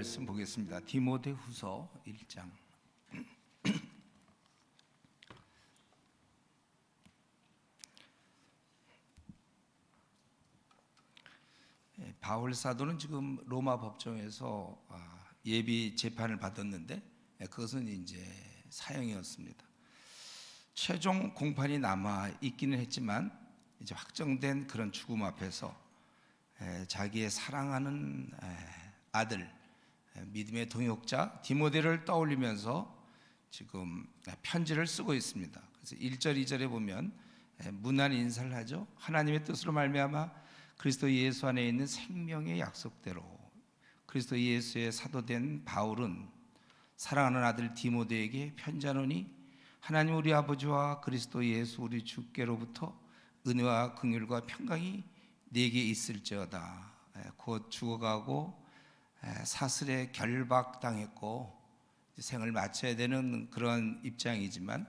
말씀 보겠습니다. 디모데후서 1장. 바울 사도는 지금 로마 법정에서 예비 재판을 받았는데 그것은 이제 사형이었습니다. 최종 공판이 남아 있기는 했지만 이제 확정된 그런 죽음 앞에서 자기의 사랑하는 아들, 믿음의 동역자 디모데를 떠올리면서 지금 편지를 쓰고 있습니다. 그래서 1절, 2절에 보면 문안 인사를 하죠. 하나님의 뜻으로 말미암아 그리스도 예수 안에 있는 생명의 약속대로 그리스도 예수의 사도된 바울은 사랑하는 아들 디모데에게 편지하노니 하나님 우리 아버지와 그리스도 예수 우리 주께로부터 은혜와 긍휼과 평강이 네게 있을지어다. 곧 죽어가고 사슬에 결박당했고 생을 마쳐야 되는 그런 입장이지만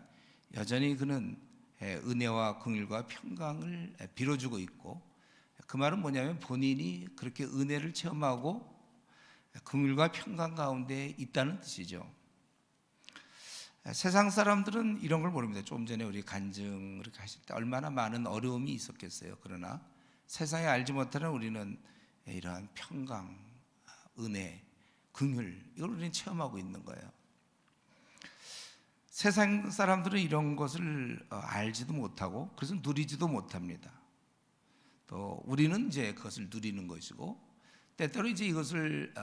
여전히 그는 은혜와 긍휼과 평강을 빌어주고 있고, 그 말은 뭐냐면 본인이 그렇게 은혜를 체험하고 긍휼과 평강 가운데 있다는 뜻이죠. 세상 사람들은 이런 걸 모릅니다. 조금 전에 우리 간증 이렇게 하실 때 얼마나 많은 어려움이 있었겠어요. 그러나 세상에 알지 못하는 우리는 이러한 평강, 은혜, 긍휼, 이걸 우리는 체험하고 있는 거예요. 세상 사람들은 이런 것을 알지도 못하고 그래서 누리지도 못합니다. 또 우리는 이제 그것을 누리는 것이고 때때로 이제 이것을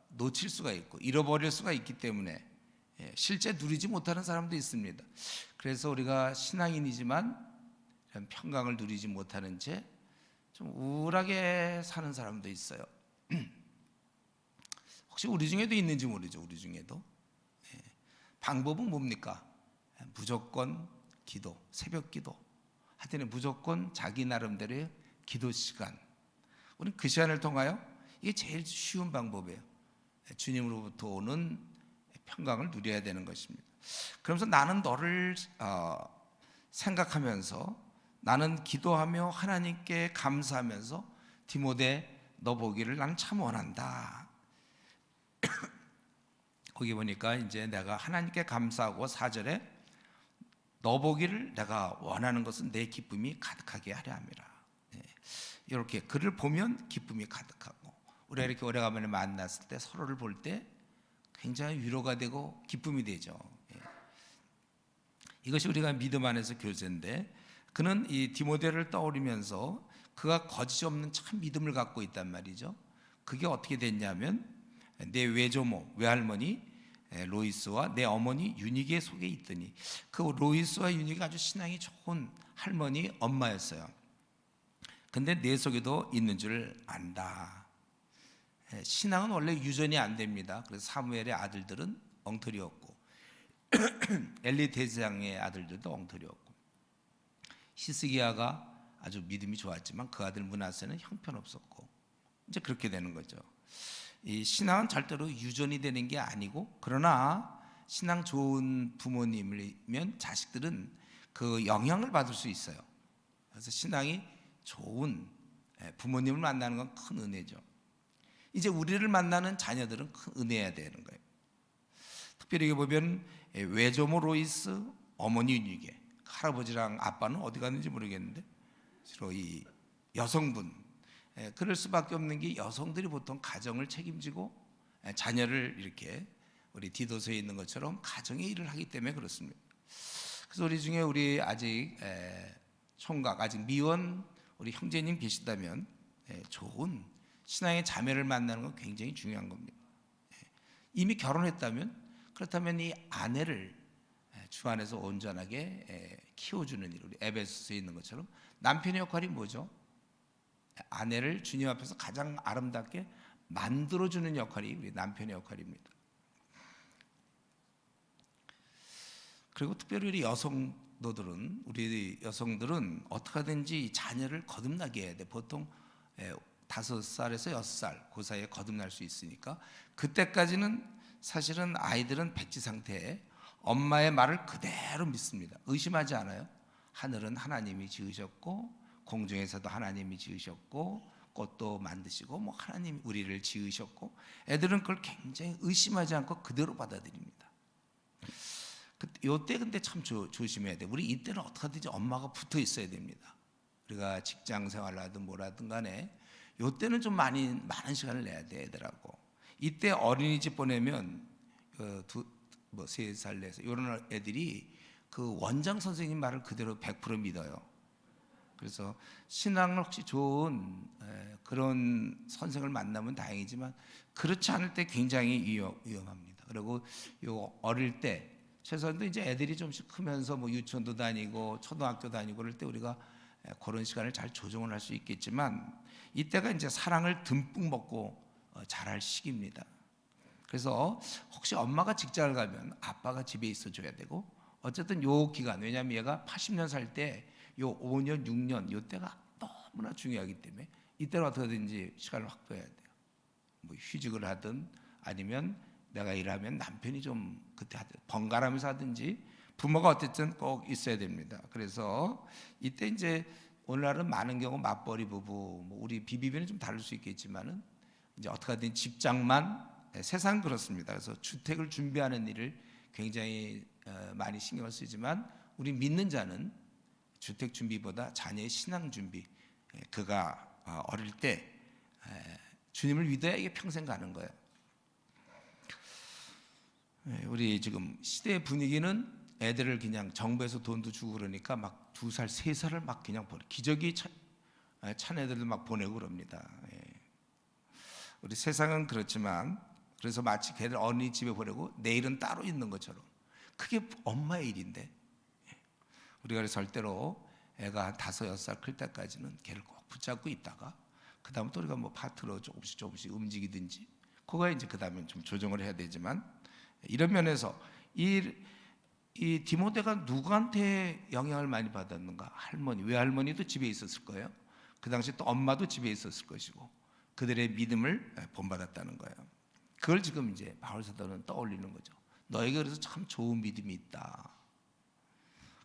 놓칠 수가 있고 잃어버릴 수가 있기 때문에 실제 누리지 못하는 사람도 있습니다. 그래서 우리가 신앙인이지만 이런 평강을 누리지 못하는 채 좀 우울하게 사는 사람도 있어요. 혹시 우리 중에도 있는지 모르죠. 우리 중에도. 방법은 뭡니까? 무조건 기도, 새벽 기도. 하여튼 무조건 자기 나름대로의 기도 시간. 우리는 그 시간을 통하여 이게 제일 쉬운 방법이에요. 주님으로부터 오는 평강을 누려야 되는 것입니다. 그러면서 나는 너를 생각하면서 나는 기도하며 하나님께 감사하면서 디모데 너 보기를 나는 참 원한다. 거기 보니까 이제 내가 하나님께 감사하고 4절에 너 보기를 내가 원하는 것은 내 기쁨이 가득하게 하려 함이라. 이렇게 글을 보면 기쁨이 가득하고 우리가 이렇게 오래간만에 만났을 때 서로를 볼 때 굉장히 위로가 되고 기쁨이 되죠. 이것이 우리가 믿음 안에서 교제인데 그는 이 디모데를 떠올리면서 그가 거짓 없는 참 믿음을 갖고 있단 말이죠. 그게 어떻게 됐냐면 내 외조모, 외할머니 로이스와 내 어머니 유니게 속에 있더니 그 로이스와 유니가 아주 신앙이 좋은 할머니 엄마였어요. 근데 내 속에도 있는 줄 안다. 신앙은 원래 유전이 안 됩니다. 그래서 사무엘의 아들들은 엉터리였고 엘리 대장의 아들들도 엉터리였고 히스기야가 아주 믿음이 좋았지만 그 아들 므낫세는 형편없었고 이제 그렇게 되는 거죠. 이 신앙은 절대로 유전이 되는 게 아니고 그러나 신앙 좋은 부모님이면 자식들은 그 영향을 받을 수 있어요. 그래서 신앙이 좋은 부모님을 만나는 건 큰 은혜죠. 이제 우리를 만나는 자녀들은 큰 은혜여야 되는 거예요. 특별히 보면 외조모 로이스, 어머니 유니게, 할아버지랑 아빠는 어디 갔는지 모르겠는데 주로 이 여성분, 그럴 수밖에 없는 게 여성들이 보통 가정을 책임지고 자녀를 이렇게 우리 디도서에 있는 것처럼 가정의 일을 하기 때문에 그렇습니다. 그래서 우리 중에 우리 아직 총각, 아직 미혼 우리 형제님 계시다면 좋은 신앙의 자매를 만나는 건 굉장히 중요한 겁니다. 이미 결혼했다면 그렇다면 이 아내를 주 안에서 온전하게 키워주는 일, 우리 에베소서에 있는 것처럼 남편의 역할이 뭐죠? 아내를 주님 앞에서 가장 아름답게 만들어주는 역할이 우리 남편의 역할입니다. 그리고 특별히 우리 여성도들은, 우리 여성들은 어떻게 하든지 자녀를 거듭나게 해야 돼. 보통 5살에서 6살 그 사이에 거듭날 수 있으니까 그때까지는 사실은 아이들은 백지 상태에 엄마의 말을 그대로 믿습니다. 의심하지 않아요. 하늘은 하나님이 지으셨고 공중에서도 하나님이 지으셨고 꽃도 만드시고 뭐 하나님 우리를 지으셨고, 애들은 그걸 굉장히 의심하지 않고 그대로 받아들입니다. 요때 근데 참 조심해야 돼. 우리 이때는 어떻게 하든지 엄마가 붙어 있어야 됩니다. 우리가 직장 생활을 하든 뭐라든 간에 요때는 좀 많은 시간을 내야 돼, 애들하고. 이때 어린이집 보내면 뭐 3살, 4살 이런 애들이 그 원장 선생님 말을 그대로 100% 믿어요. 그래서 신앙을 혹시 좋은 그런 선생을 만나면 다행이지만 그렇지 않을 때 굉장히 위험합니다. 그리고 요 어릴 때 최소한도 이제 애들이 좀씩 크면서 뭐 유치원도 다니고 초등학교 다니고 그럴 때 우리가 그런 시간을 잘 조정을 할 수 있겠지만 이때가 이제 사랑을 듬뿍 먹고 자랄 시기입니다. 그래서 혹시 엄마가 직장을 가면 아빠가 집에 있어 줘야 되고, 어쨌든 요 기간, 왜냐하면 얘가 80년 살 때 요 5년 6년 요 때가 너무나 중요하기 때문에 이때는 어떻게든지 시간을 확보해야 돼요. 뭐 휴직을 하든 아니면 내가 일하면 남편이 좀 그때 번갈아가면서 하든지 부모가 어쨌든 꼭 있어야 됩니다. 그래서 이때 이제 오늘날은 많은 경우 맞벌이 부부, 뭐 우리 비비비는 좀 다를 수 있겠지만은 이제 어떻게 하든 집장만, 세상 그렇습니다. 그래서 주택을 준비하는 일을 굉장히 많이 신경을 쓰지만 우리 믿는 자는 주택 준비보다 자녀의 신앙 준비, 그가 어릴 때 주님을 믿어야 이게 평생 가는 거예요. 우리 지금 시대의 분위기는 애들을 그냥 정부에서 돈도 주고 그러니까 막 2살, 3살을 막 그냥 기저귀 찬 애들을 막 보내고 그럽니다. 우리 세상은 그렇지만 그래서 마치 걔를 어린이집에 보내고 내일은 따로 있는 것처럼 그게 엄마의 일인데, 우리가 그래서 절대로 애가 5, 6살 클 때까지는 걔를 꼭 붙잡고 있다가 그 다음부터 우리가 뭐 파트로 조금씩 움직이든지 그거에 이제 그 다음에 좀 조정을 해야 되지만, 이런 면에서 이 디모데가 누구한테 영향을 많이 받았는가? 할머니, 외할머니도 집에 있었을 거예요. 그 당시 또 엄마도 집에 있었을 것이고 그들의 믿음을 본받았다는 거예요. 그걸 지금 이제 바울 사도는 떠올리는 거죠. 너에게 그래서 참 좋은 믿음이 있다.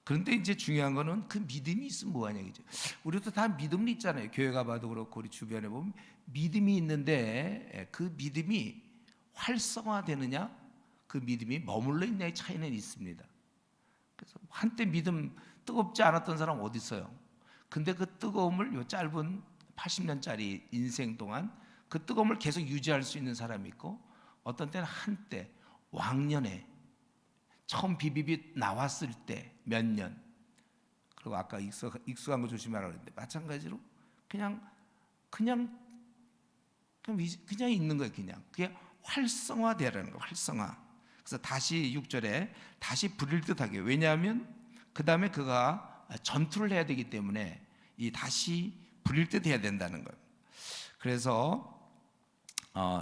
그런데 이제 중요한 거는 그 믿음이 있으면 뭐하냐 이죠. 우리도 다 믿음이 있잖아요. 교회 가봐도 그렇고 우리 주변에 보면 믿음이 있는데 그 믿음이 활성화되느냐, 그 믿음이 머물러 있냐의 차이는 있습니다. 그래서 한때 믿음 뜨겁지 않았던 사람 어디 있어요? 근데 그 뜨거움을 요 짧은 80년짜리 인생 동안 그 뜨거움을 계속 유지할 수 있는 사람이 있고, 어떤 때는 한때 왕년에 처음 비비비 나왔을 때 몇 년, 그리고 아까 익숙한 거 조심하라고 그랬는데 마찬가지로 그냥 있는 거예요. 그냥 그게 활성화되라는 거예요. 활성화. 그래서 다시 6절에 다시 부릴 듯하게, 왜냐하면 그 다음에 그가 전투를 해야 되기 때문에 이 다시 부릴 듯 해야 된다는 거예요. 그래서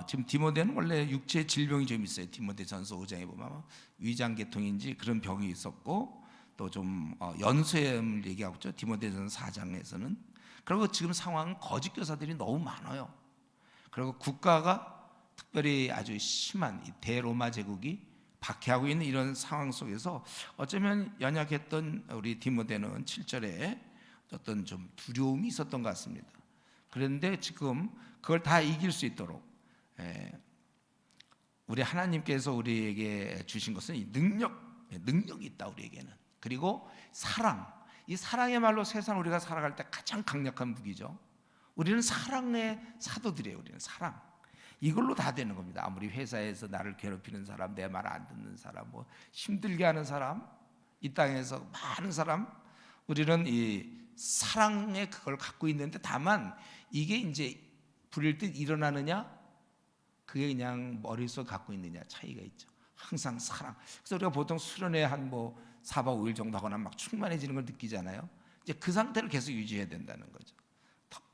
지금 디모데는 원래 육체 질병이 좀 있어요. 디모데전서 5장에 보면 위장계통인지 그런 병이 있었고, 또 좀 연쇄염을 얘기하고 있죠. 디모데전서 4장에서는. 그리고 지금 상황은 거짓 교사들이 너무 많아요. 그리고 국가가 특별히 아주 심한 이 대로마 제국이 박해하고 있는 이런 상황 속에서 어쩌면 연약했던 우리 디모데는 7절에 어떤 좀 두려움이 있었던 것 같습니다. 그런데 지금 그걸 다 이길 수 있도록 우리 하나님께서 우리에게 주신 것은 이 능력이 있다, 우리에게는. 그리고 사랑, 이 사랑의 말로 세상 우리가 살아갈 때 가장 강력한 무기죠. 우리는 사랑의 사도들이에요. 우리는 사랑, 이걸로 다 되는 겁니다. 아무리 회사에서 나를 괴롭히는 사람, 내 말 안 듣는 사람, 뭐 힘들게 하는 사람, 이 땅에서 많은 사람, 우리는 이 사랑의 그걸 갖고 있는데, 다만 이게 이제 부릴 듯 일어나느냐, 그게 그냥 머릿속 갖고 있느냐 차이가 있죠. 항상 사랑. 그래서 우리가 보통 수련회 한 뭐 4박 5일 정도 하거나 막 충만해지는 걸 느끼잖아요. 이제 그 상태를 계속 유지해야 된다는 거죠.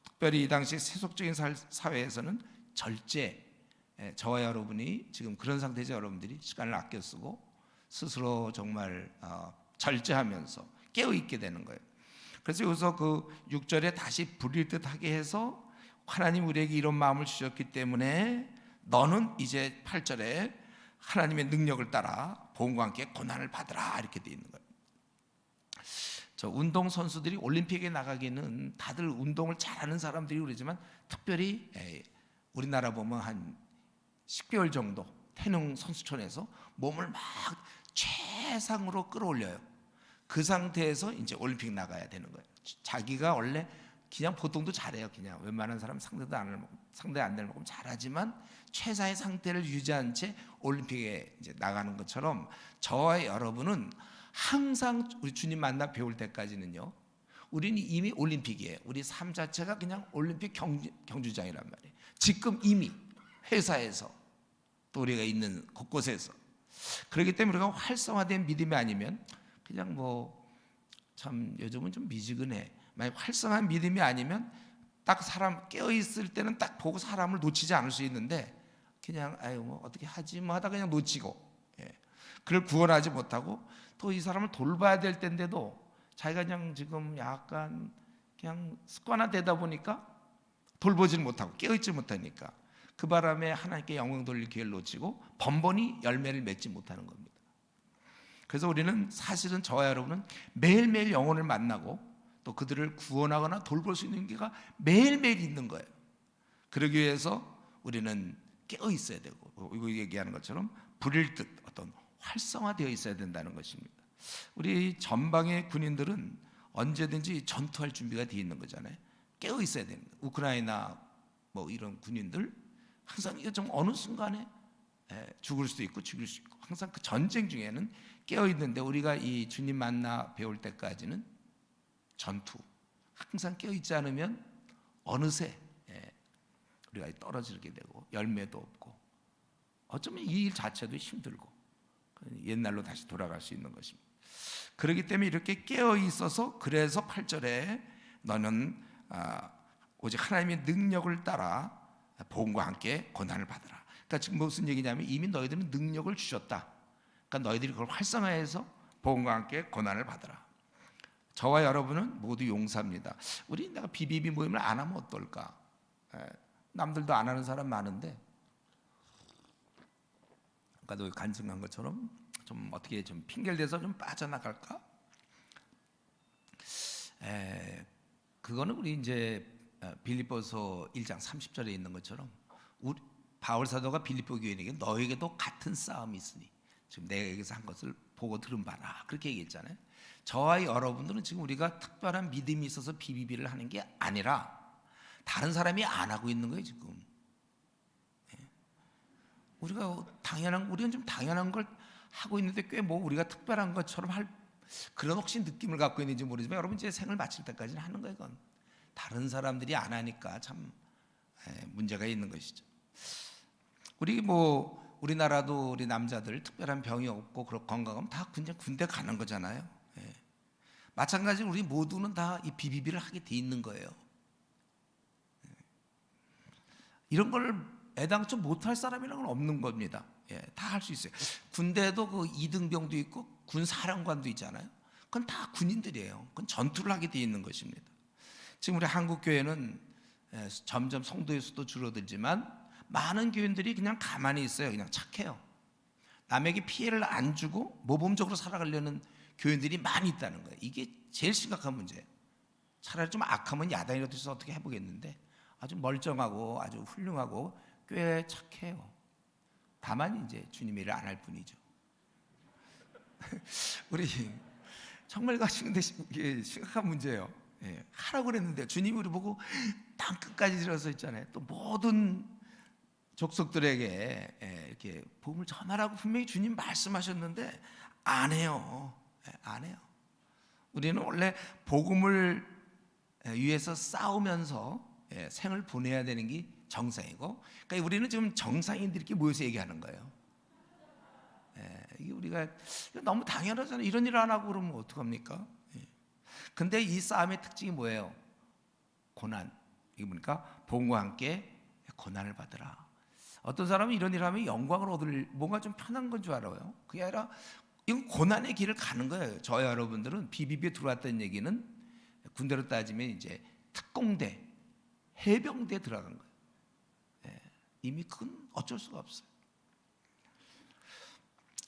특별히 이 당시 세속적인 사회에서는 절제, 저와 여러분이 지금 그런 상태죠. 여러분들이 시간을 아껴 쓰고 스스로 정말 절제하면서 깨어있게 되는 거예요. 그래서 여기서 그 6절에 다시 부릴 듯하게 해서, 하나님 우리에게 이런 마음을 주셨기 때문에 너는 이제 8절에 하나님의 능력을 따라 복음과 함께 고난을 받으라, 이렇게 되어 있는 거예요. 저 운동 선수들이 올림픽에 나가기는 다들 운동을 잘하는 사람들이 그러지만 특별히 우리나라 보면 한 10개월 정도 태릉 선수촌에서 몸을 막 최상으로 끌어올려요. 그 상태에서 이제 올림픽 나가야 되는 거예요. 자기가 원래 그냥 보통도 잘해요. 그냥 웬만한 사람 상대 안 될 만큼 잘하지만 최상의 상태를 유지한 채 올림픽에 이제 나가는 것처럼 저와 여러분은 항상 우리 주님 만나 배울 때까지는요, 우리는 이미 올림픽이에요. 우리 삶 자체가 그냥 올림픽 경주장이란 말이에요. 지금 이미 회사에서 또 우리가 있는 곳곳에서. 그렇기 때문에 우리가 활성화된 믿음이 아니면 그냥 뭐 참 요즘은 좀 미지근해. 만약 활성화한 믿음이 아니면 딱 사람 깨어 있을 때는 딱 보고 사람을 놓치지 않을 수 있는데 그냥 아유 뭐 어떻게 하지 뭐 하다 그냥 놓치고, 그를 구원하지 못하고 또 이 사람을 돌봐야 될 텐데도 자기가 그냥 지금 약간 그냥 습관화되다 보니까 돌보질 못하고 깨어있지 못하니까 그 바람에 하나님께 영광 돌릴 기회를 놓치고 번번이 열매를 맺지 못하는 겁니다. 그래서 우리는 사실은 저와 여러분은 매일매일 영혼을 만나고 또 그들을 구원하거나 돌볼 수 있는 기회가 매일매일 있는 거예요. 그러기 위해서 우리는 깨어 있어야 되고, 이거 얘기하는 것처럼 불일 듯 어떤 활성화되어 있어야 된다는 것입니다. 우리 전방의 군인들은 언제든지 전투할 준비가 되어 있는 거잖아요. 깨어 있어야 됩니다. 우크라이나 뭐 이런 군인들 항상 이거 좀 어느 순간에 죽을 수도 있고 죽일 수 있고 항상 그 전쟁 중에는 깨어 있는데, 우리가 이 주님 만나 배울 때까지는 전투 항상 깨어 있지 않으면 어느새 우리가 떨어지게 되고 열매도 없고 어쩌면 이 일 자체도 힘들고 옛날로 다시 돌아갈 수 있는 것입니다. 그렇기 때문에 이렇게 깨어 있어서, 그래서 8절에 너는 오직 하나님의 능력을 따라 복음과 함께 고난을 받으라. 그러니까 지금 무슨 얘기냐면 이미 너희들은 능력을 주셨다. 그러니까 너희들이 그걸 활성화해서 복음과 함께 고난을 받으라. 저와 여러분은 모두 용사입니다. 우리 내가 BBB 모임을 안 하면 어떨까? 남들도 안 하는 사람 많은데, 아까도 간증한 것처럼 좀 어떻게 좀 핑계를 대서 좀 빠져나갈까? 그거는 우리 이제 빌립보서 1장 30절에 있는 것처럼 우리 바울 사도가 빌립보 교인에게 너에게도 같은 싸움이 있으니 지금 내게서 한 것을 보고 들은 바라 그렇게 얘기했잖아요. 저와 여러분들은 지금 우리가 특별한 믿음이 있어서 BBB를 하는 게 아니라 다른 사람이 안 하고 있는 거예요 지금. 우리가 우리는 좀 당연한 걸 하고 있는데 꽤 뭐 우리가 특별한 것처럼 할 그런 혹시 느낌을 갖고 있는지 모르지만 여러분 이제 생을 마칠 때까지는 하는 거예요. 그건 다른 사람들이 안 하니까 참 문제가 있는 것이죠. 우리나라도 우리 남자들 특별한 병이 없고 그렇고 건강하면 다 그냥 군대 가는 거잖아요. 마찬가지로 우리 모두는 다 이 BBB를 하게 돼 있는 거예요. 이런 걸 애당초 못할 사람이라는 건 없는 겁니다. 다 할 수 있어요. 군대에도 그 이등병도 있고 군 사령관도 있잖아요. 그건 다 군인들이에요. 그건 전투를 하게 돼 있는 것입니다. 지금 우리 한국 교회는 점점 성도의 수도 줄어들지만 많은 교인들이 그냥 가만히 있어요. 그냥 착해요. 남에게 피해를 안 주고 모범적으로 살아가려는 교인들이 많이 있다는 거예요. 이게 제일 심각한 문제예요. 차라리 좀 악하면 야단이라도 있어서 어떻게 해보겠는데 아주 멀쩡하고 아주 훌륭하고 꽤 착해요. 다만 이제 주님 일을 안 할 뿐이죠. 우리 정말 이게 심각한 문제예요. 하라고 그랬는데 주님이 우리 보고 땅 끝까지 들어서 있잖아요. 또 모든 족속들에게 이렇게 복음을 전하라고 분명히 주님 말씀하셨는데 안 해요. 안 해요. 우리는 원래 복음을 위해서 싸우면서 생을 보내야 되는 게 정상이고, 그러니까 우리는 지금 정상인들끼리 모여서 얘기하는 거예요. 이게 우리가 너무 당연하잖아요. 이런 일 안 하고 그러면 어떡합니까? 근데 이 싸움의 특징이 뭐예요? 고난. 이게 보니까 복음과 함께 고난을 받으라. 어떤 사람은 이런 일을 하면 영광을 얻을 뭔가 좀 편한 건 줄 알아요. 그게 아니라 이건 고난의 길을 가는 거예요. 저와 여러분들은 BBB에 들어왔다는 얘기는 군대로 따지면 이제 특공대, 해병대에 들어간 거예요. 이미 그건 어쩔 수가 없어요.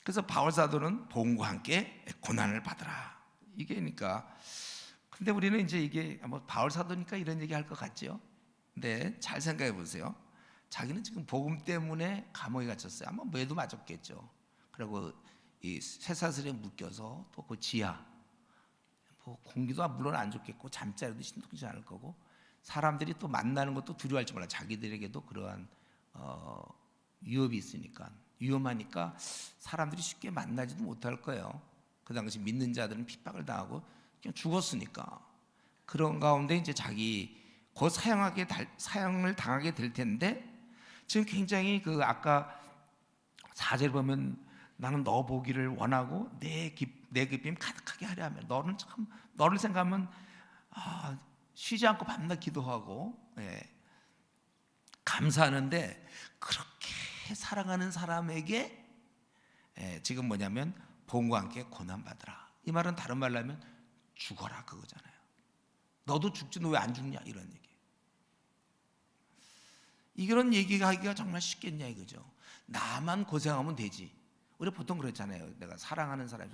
그래서 바울 사도는 복음과 함께 고난을 받으라 이게 그러니까 근데 우리는 이제 이게 뭐 바울 사도니까 이런 얘기 할 것 같죠. 근데 잘 생각해 보세요. 자기는 지금 복음 때문에 감옥에 갇혔어요. 아마 매도 맞았겠죠. 그리고 이 쇠사슬에 묶여서 또 그 지하 뭐 공기도 물론 안 좋겠고 잠자리도 신통치 않을 거고 사람들이 또 만나는 것도 두려워할지 몰라. 자기들에게도 그러한 위협이 있으니까 위험하니까 사람들이 쉽게 만나지도 못할 거예요. 그 당시 믿는 자들은 핍박을 당하고 그냥 죽었으니까 그런 가운데 이제 자기 곧 사형을 당하게 될 텐데 지금 굉장히 그 아까 4절 보면 나는 너 보기를 원하고 내 기쁨 가득하게 하려 하며 너는 참 너를 생각하면 쉬지 않고 밤낮 기도하고 감사하는데 그렇게 사랑하는 사람에게 지금 뭐냐면 복음과 함께 고난받으라. 이 말은 다른 말로 하면 죽어라 그거잖아요. 너도 죽지 너 왜 안 죽냐 이런 얘기. 이런 얘기하기가 정말 쉽겠냐 이거죠. 나만 고생하면 되지. 우리 보통 그렇잖아요. 내가 사랑하는 사람이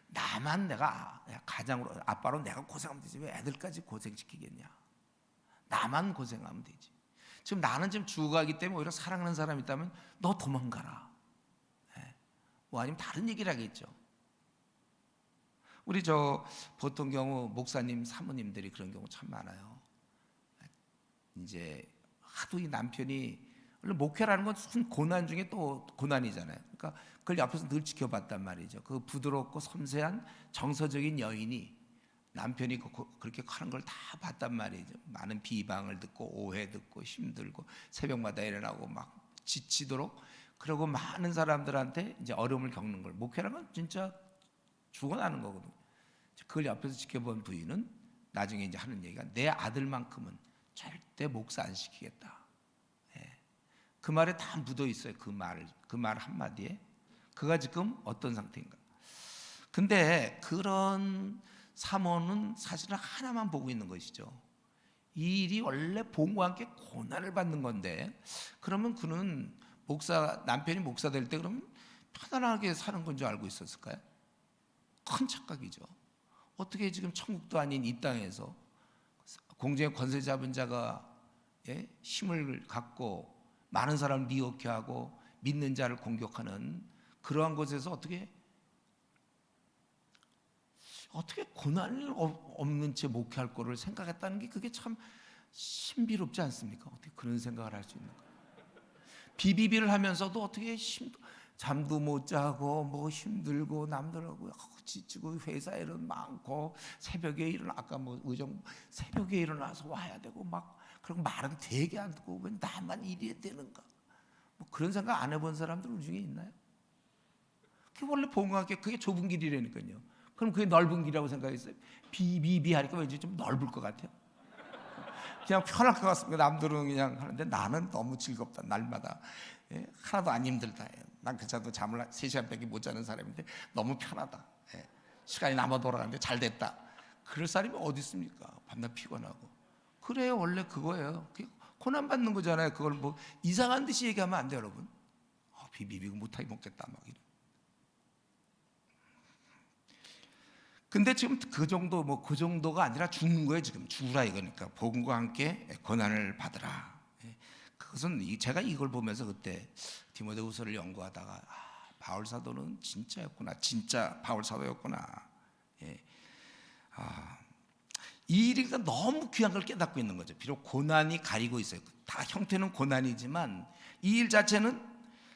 나만 내가 가장으로 아빠로 내가 고생하면 되지 왜 애들까지 고생시키겠냐. 나만 고생하면 되지. 지금 나는 지금 죽어가기 때문에 오히려 사랑하는 사람이 있다면 너 도망가라. 뭐 아니면 다른 얘기를 하겠죠. 우리 보통 경우 목사님 사모님들이 그런 경우 참 많아요. 이제 하도 이 남편이 원래 목회라는 건 큰 고난 중에 또 고난이잖아요. 그러니까 그걸 옆에서 늘 지켜봤단 말이죠. 그 부드럽고 섬세한 정서적인 여인이 남편이 그렇게 하는 걸 다 봤단 말이죠. 많은 비방을 듣고 오해 듣고 힘들고 새벽마다 일어나고 막 지치도록 그리고 많은 사람들한테 이제 어려움을 겪는 걸 목회라는 건 진짜 죽어나는 거거든요. 그걸 옆에서 지켜본 부인은 나중에 이제 하는 얘기가 내 아들만큼은 절대 목사 안 시키겠다. 그 말에 다 묻어 있어요. 그 말 한마디에 그가 지금 어떤 상태인가. 근데 그런 사모는 사실은 하나만 보고 있는 것이죠. 이 일이 원래 복음과 함께 고난을 받는 건데 그러면 그는 남편이 목사 될 때 그러면 편안하게 사는 건 줄 알고 있었을까요? 큰 착각이죠. 어떻게 지금 천국도 아닌 이 땅에서 공중의 권세 잡은 자가 힘을 갖고 많은 사람을 미혹해 하고 믿는 자를 공격하는 그러한 곳에서 어떻게 고난이 없는 채 목회할 거를 생각했다는 게 그게 참 신비롭지 않습니까? 어떻게 그런 생각을 할 수 있는가? 비비비를 하면서도 어떻게 잠도 못 자고 뭐 힘들고 남들하고 지치고 회사 일은 많고 새벽에 아까 뭐 의정 새벽에 일어나서 와야 되고 막 그리고 말은 되게 안 듣고 왜 나만 이래야 되는가? 뭐 그런 생각 안 해본 사람들 우리 중에 있나요? 그게 원래 봉하게 그게 좁은 길이라니까요. 그럼 그게 넓은 길이라고 생각했어요? 비비비 하니까 왠지 좀 넓을 것 같아요. 그냥 편할 것 같습니다. 남들은 그냥 하는데 나는 너무 즐겁다. 날마다 하나도 안 힘들다. 난 그자도 잠을 3시간밖에 못 자는 사람인데 너무 편하다. 시간이 남아 돌아가는데 잘 됐다. 그럴 사람이 어디 있습니까? 밤낮 피곤하고. 그래요. 원래 그거예요. 고난 받는 거잖아요. 그걸 뭐 이상한 듯이 얘기하면 안 돼요, 여러분. 비비비고 못하게 먹겠다 막 이런. 근데 지금 그 정도가 아니라 죽는 거예요. 지금 죽으라 이거니까 복음과 함께 고난을 받으라. 그것은 제가 이걸 보면서 그때 디모데후서를 연구하다가 바울 사도는 진짜였구나. 진짜 바울 사도였구나. 이 일이 너무 귀한 걸 깨닫고 있는 거죠. 비록 고난이 가리고 있어요. 다 형태는 고난이지만 이 일 자체는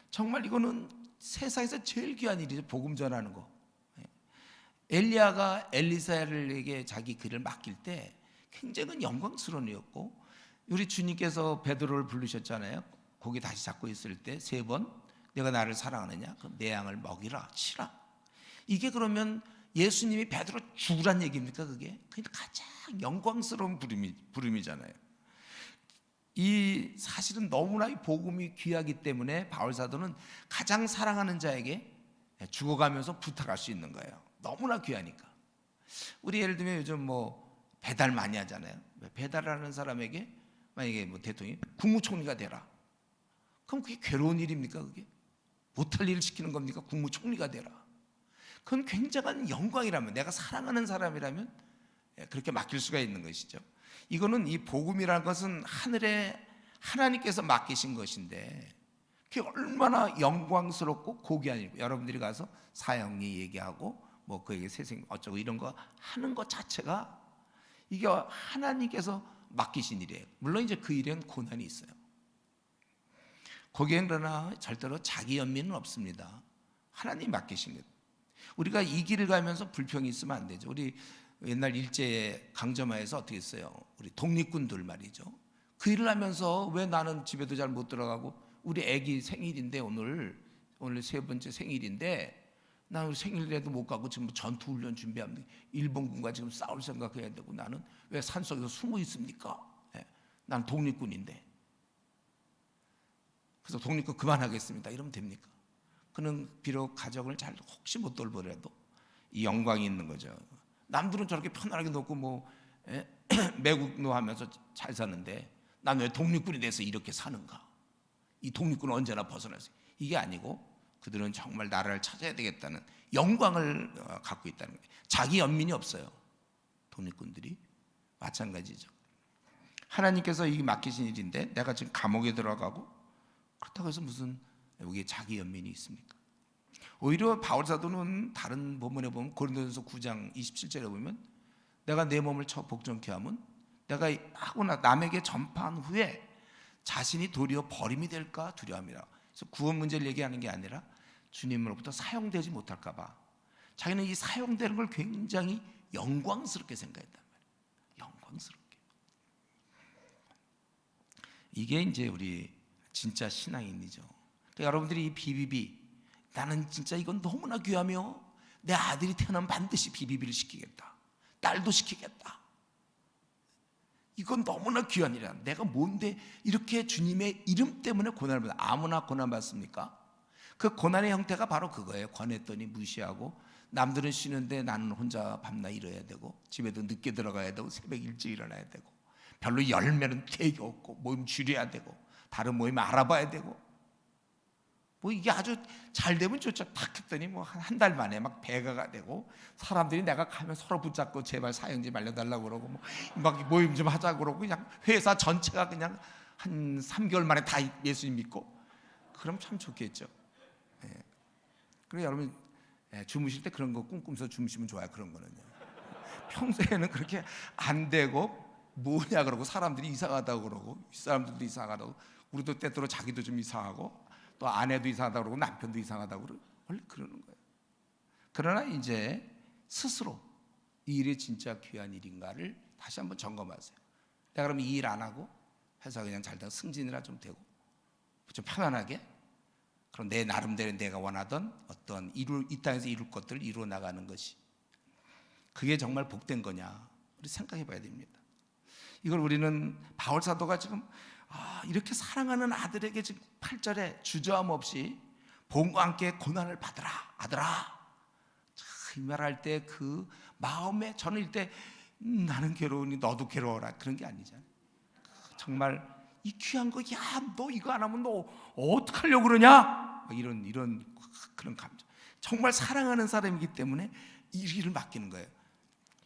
정말 이거는 세상에서 제일 귀한 일이죠. 복음 전하는 거. 엘리야가 엘리사에게 자기 글을 맡길 때 굉장히 영광스러운 일이었고 우리 주님께서 베드로를 부르셨잖아요. 고기 다시 잡고 있을 때 3번 내가 나를 사랑하느냐? 그럼 내 양을 먹이라 치라. 이게 그러면 예수님이 베드로 죽으란 얘기입니까? 그게 가장 영광스러운 부름이잖아요. 이 사실은 너무나 이 복음이 귀하기 때문에 바울 사도는 가장 사랑하는 자에게 죽어가면서 부탁할 수 있는 거예요. 너무나 귀하니까. 우리 예를 들면 요즘 뭐 배달 많이 하잖아요. 배달하는 사람에게 만약에 뭐 대통령이 국무총리가 되라. 그럼 그게 괴로운 일입니까? 그게 못할 일을 시키는 겁니까? 국무총리가 되라. 그건 굉장한 영광이라면, 내가 사랑하는 사람이라면 그렇게 맡길 수가 있는 것이죠. 이거는 이 복음이라는 것은 하늘에 하나님께서 맡기신 것인데 그게 얼마나 영광스럽고 고귀한 일이고, 여러분들이 가서 사형리 얘기하고 뭐 그에게 세생 어쩌고 이런 거 하는 것 자체가 이게 하나님께서 맡기신 일이에요. 물론 이제 그 일에는 고난이 있어요. 거기엔 그러나 절대로 자기 연민은 없습니다. 하나님 맡기신 것. 우리가 이 길을 가면서 불평이 있으면 안 되죠. 우리 옛날 일제 강점하에서 어떻게 했어요? 우리 독립군들 말이죠. 그 일을 하면서 왜 나는 집에도 잘 못 들어가고, 우리 애기 생일인데 오늘 3번째 생일인데 나는 생일에도 못 가고 지금 전투 훈련 준비합니다. 일본군과 지금 싸울 생각해야 되고 나는 왜 산속에서 숨어 있습니까? 나는 독립군인데. 그래서 독립군 그만하겠습니다. 이러면 됩니까? 그는 비록 가족을 잘 혹시 못 돌보더라도 이 영광이 있는 거죠. 남들은 저렇게 편안하게 놓고 뭐 매국노 하면서 잘 사는데 난 왜 독립군이 돼서 이렇게 사는가? 이 독립군은 언제나 벗어났어요. 이게 아니고 그들은 정말 나라를 찾아야 되겠다는 영광을 갖고 있다는 거예요. 자기 연민이 없어요. 독립군들이 마찬가지죠. 하나님께서 이게 맡기신 일인데 내가 지금 감옥에 들어가고, 그렇다고 해서 무슨 여기에 자기 연민이 있습니까? 오히려 바울 사도는 다른 본문에 보면 고린도전서 9장 27절에 보면 내가 내 몸을 복종케 하면 내가 하거나 남에게 전파한 후에 자신이 도리어 버림이 될까 두려움이라. 그래서 구원 문제를 얘기하는 게 아니라 주님으로부터 사용되지 못할까 봐 자기는 이 사용되는 걸 굉장히 영광스럽게 생각했단 말이에요. 영광스럽게. 이게 이제 우리 진짜 신앙인이죠. 그러니까 여러분들이 이 BBB, 나는 진짜 이건 너무나 귀하며 내 아들이 태어나면 반드시 BBB를 시키겠다, 딸도 시키겠다, 이건 너무나 귀한 일이야. 내가 뭔데 이렇게 주님의 이름 때문에 고난을 받아. 아무나 고난 받습니까? 그 고난의 형태가 바로 그거예요. 권했더니 무시하고, 남들은 쉬는데 나는 혼자 밤낮 일해야 되고, 집에도 늦게 들어가야 되고, 새벽 일찍 일어나야 되고, 별로 열매는 되게 없고, 모임 줄여야 되고, 다른 모임 알아봐야 되고, 뭐 이게 아주 잘 되면 좋죠. 탁 했더니 뭐 한 달 만에 막 배가가 되고, 사람들이 내가 가면 서로 붙잡고 제발 사형 좀 알려달라고 그러고, 뭐 막 모임 좀 하자고 그러고, 그냥 회사 전체가 그냥 한 3개월 만에 다 예수님 믿고, 그럼 참 좋겠죠. 그리고 여러분 주무실 때 그런 거 꿈꾸면서 주무시면 좋아요. 그런 거는요. 평소에는 그렇게 안 되고 뭐냐 그러고, 사람들이 이상하다고 그러고, 윗사람들도 이상하다고, 우리도 때때로 자기도 좀 이상하고, 또 아내도 이상하다고 그러고 남편도 이상하다고 그러고, 원래 그러는 거예요. 그러나 이제 스스로 이 일이 진짜 귀한 일인가를 다시 한번 점검하세요. 내가 그럼 이 일 안 하고 회사 그냥 잘 되고 승진이라 좀 되고 좀 편안하게, 그럼 내 나름대로 내가 원하던 어떤 이 땅에서 이룰 것들을 이루어 나가는 것이, 그게 정말 복된 거냐, 우리 생각해 봐야 됩니다. 이걸 우리는 바울 사도가 지금 이렇게 사랑하는 아들에게 지금 8절에 주저함 없이 복음과 함께 고난을 받으라 아들아, 이 말할 때 그 마음에, 저는 이때 나는 괴로우니 너도 괴로워라, 그런 게 아니잖아요. 정말 이 귀한 거, 야 너 이거 안 하면 너 어떡하려고 그러냐, 이런 그런 감정. 정말 사랑하는 사람이기 때문에 이 일을 맡기는 거예요.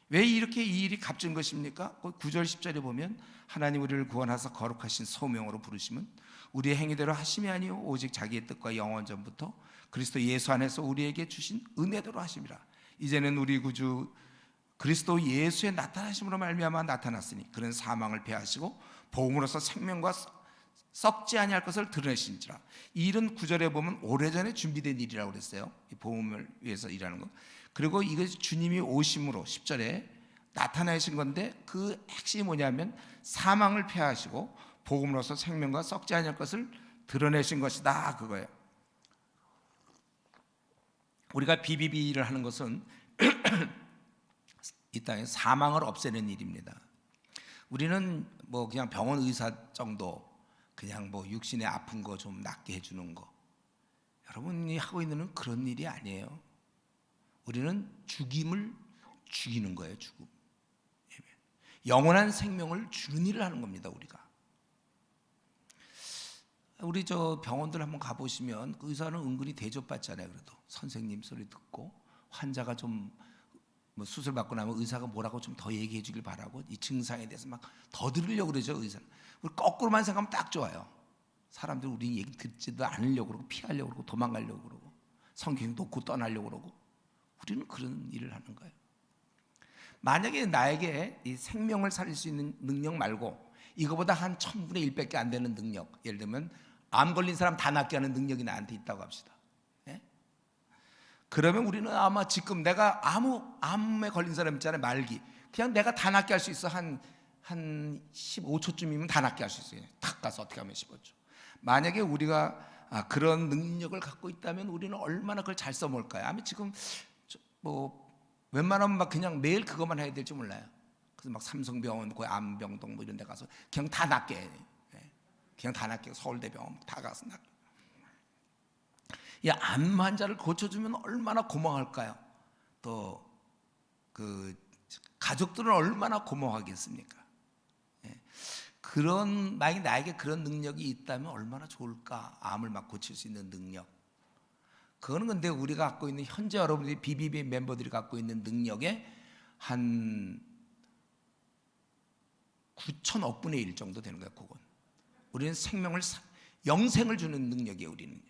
왜 이렇게 이 일이 값진 것입니까? 9절 10절에 보면 하나님 우리를 구원하사 거룩하신 소명으로 부르심은 우리의 행위대로 하심이 아니요 오직 자기의 뜻과 영원 전부터 그리스도 예수 안에서 우리에게 주신 은혜대로 하심이라. 이제는 우리 구주 그리스도 예수의 나타나심으로 말미암아 나타났으니 그는 사망을 패하시고 복음으로서 생명과 썩지 아니할 것을 드러내신지라. 이 일은 9절에 보면 오래전에 준비된 일이라고 그랬어요. 이 복음을 위해서 일하는 것. 그리고 이것이 주님이 오심으로 10절에 나타나신 건데, 그 핵심이 뭐냐면 사망을 패하시고 복음으로서 생명과 썩지 아니할 것을 드러내신 것이다, 그거예요. 우리가 BBB를 하는 것은 이 땅에 사망을 없애는 일입니다. 우리는 뭐 그냥 병원 의사 정도, 그냥 뭐 육신에 아픈 거 좀 낫게 해주는 거, 여러분이 하고 있는 그런 일이 아니에요. 우리는 죽임을 죽이는 거예요. 죽음. 영원한 생명을 주는 일을 하는 겁니다. 우리 저 병원들 한번 가보시면 그 의사는 은근히 대접받잖아요. 그래도 선생님 소리 듣고 환자가 좀 뭐 수술 받고 나면 의사가 뭐라고 좀 더 얘기해 주길 바라고 이 증상에 대해서 막 더 들으려고 그러죠. 의사. 우리 거꾸로만 생각하면 딱 좋아요. 사람들 우리 얘기 듣지도 않으려고 그러고 피하려고 그러고 도망가려고 그러고 성경 놓고 떠나려고 그러고 우리는 그런 일을 하는 거예요. 만약에 나에게 이 생명을 살릴 수 있는 능력 말고 이거보다 한 1000분의 1밖에 안 되는 능력, 예를 들면 암 걸린 사람 다 낫게 하는 능력이 나한테 있다고 합시다. 예? 그러면 우리는 아마 지금 내가 암에 걸린 사람 있잖아요. 말기. 그냥 내가 다 낫게 할 수 있어. 한 15초쯤이면 다 낫게 할 수 있어요. 탁 가서 어떻게 하면 15초. 만약에 우리가 그런 능력을 갖고 있다면 우리는 얼마나 그걸 잘 써먹을까요? 아마 지금 뭐 웬만하면 막 그냥 매일 그것만 해야 될지 몰라요. 그래서 막 삼성병원, 그 암병동 뭐 이런 데 가서 그냥 다 낫게 해. 그냥 다 낫게 서울대병원 다 가서 낫게. 이 암 환자를 고쳐주면 얼마나 고마워할까요? 또 그 가족들은 얼마나 고마워하겠습니까? 그런 만약 나에게 그런 능력이 있다면 얼마나 좋을까? 암을 막 고칠 수 있는 능력. 그거는 근데 우리가 갖고 있는 현재 여러분들이 BBB 멤버들이 갖고 있는 능력의 한 9천억 분의 1 정도 되는 거예요. 그건 우리는 영생을 주는 능력이에요. 우리는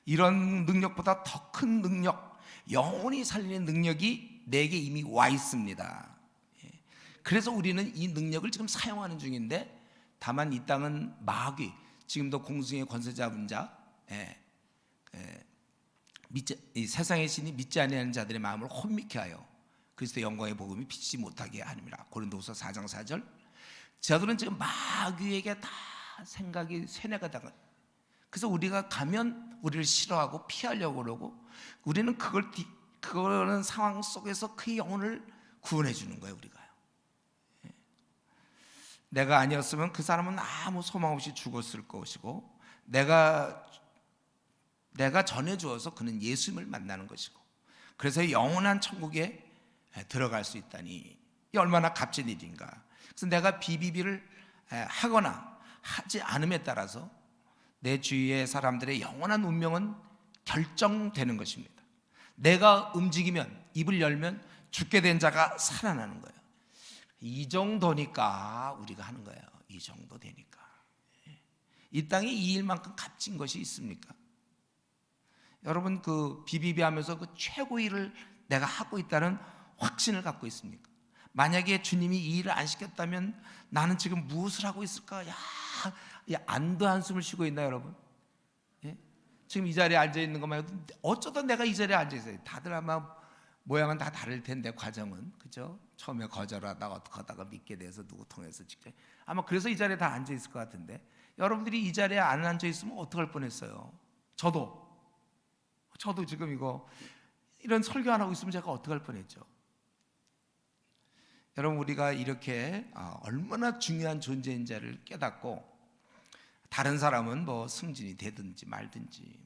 이런 능력보다 더 큰 능력, 영원히 살리는 능력이 내게 이미 와 있습니다. 그래서 우리는 이 능력을 지금 사용하는 중인데, 다만 이 땅은 마귀, 지금도 공승의 권세 잡은 자, 이 세상의 신이 믿지 아니하는 자들의 마음을 혼미케 하여 그리스도 영광의 복음이 비치지 못하게 하느니라. 고린도후서 4장 4절. 저들은 지금 마귀에게 다 생각이 세뇌가 다. 그래서 우리가 가면 우리를 싫어하고 피하려고 그러고, 우리는 그거는 상황 속에서 그 영혼을 구원해 주는 거예요. 우리가요. 내가 아니었으면 그 사람은 아무 소망 없이 죽었을 것이고, 내가 전해 주어서 그는 예수님을 만나는 것이고, 그래서 영원한 천국에 들어갈 수 있다니 이 얼마나 값진 일인가. 그래서 내가 BBB를 하거나 하지 않음에 따라서 내 주위의 사람들의 영원한 운명은 결정되는 것입니다. 내가 움직이면, 입을 열면 죽게 된 자가 살아나는 거예요. 이 정도니까 우리가 하는 거예요. 이 정도 되니까. 이 땅에 이 일만큼 값진 것이 있습니까? 여러분, 그 BBB 하면서 그 최고의 일을 내가 하고 있다는 확신을 갖고 있습니까? 만약에 주님이 이 일을 안 시켰다면 나는 지금 무엇을 하고 있을까? 안도 한숨을 쉬고 있나요, 여러분? 예? 지금 이 자리에 앉아 있는 것만 해도 어쩌다 내가 이 자리에 앉아 있어요. 다들 아마 모양은 다 다를 텐데, 과정은, 그죠? 처음에 거절하다가 어떻게 하다가 믿게 돼서 누구 통해서 직접, 아마 그래서 이 자리에 다 앉아 있을 것 같은데, 여러분들이 이 자리에 안 앉아 있으면 어떡할 뻔했어요. 저도 지금 이런 설교 안 하고 있으면 제가 어떡할 뻔했죠. 여러분, 우리가 이렇게 얼마나 중요한 존재인지를 깨닫고, 다른 사람은 뭐 승진이 되든지 말든지,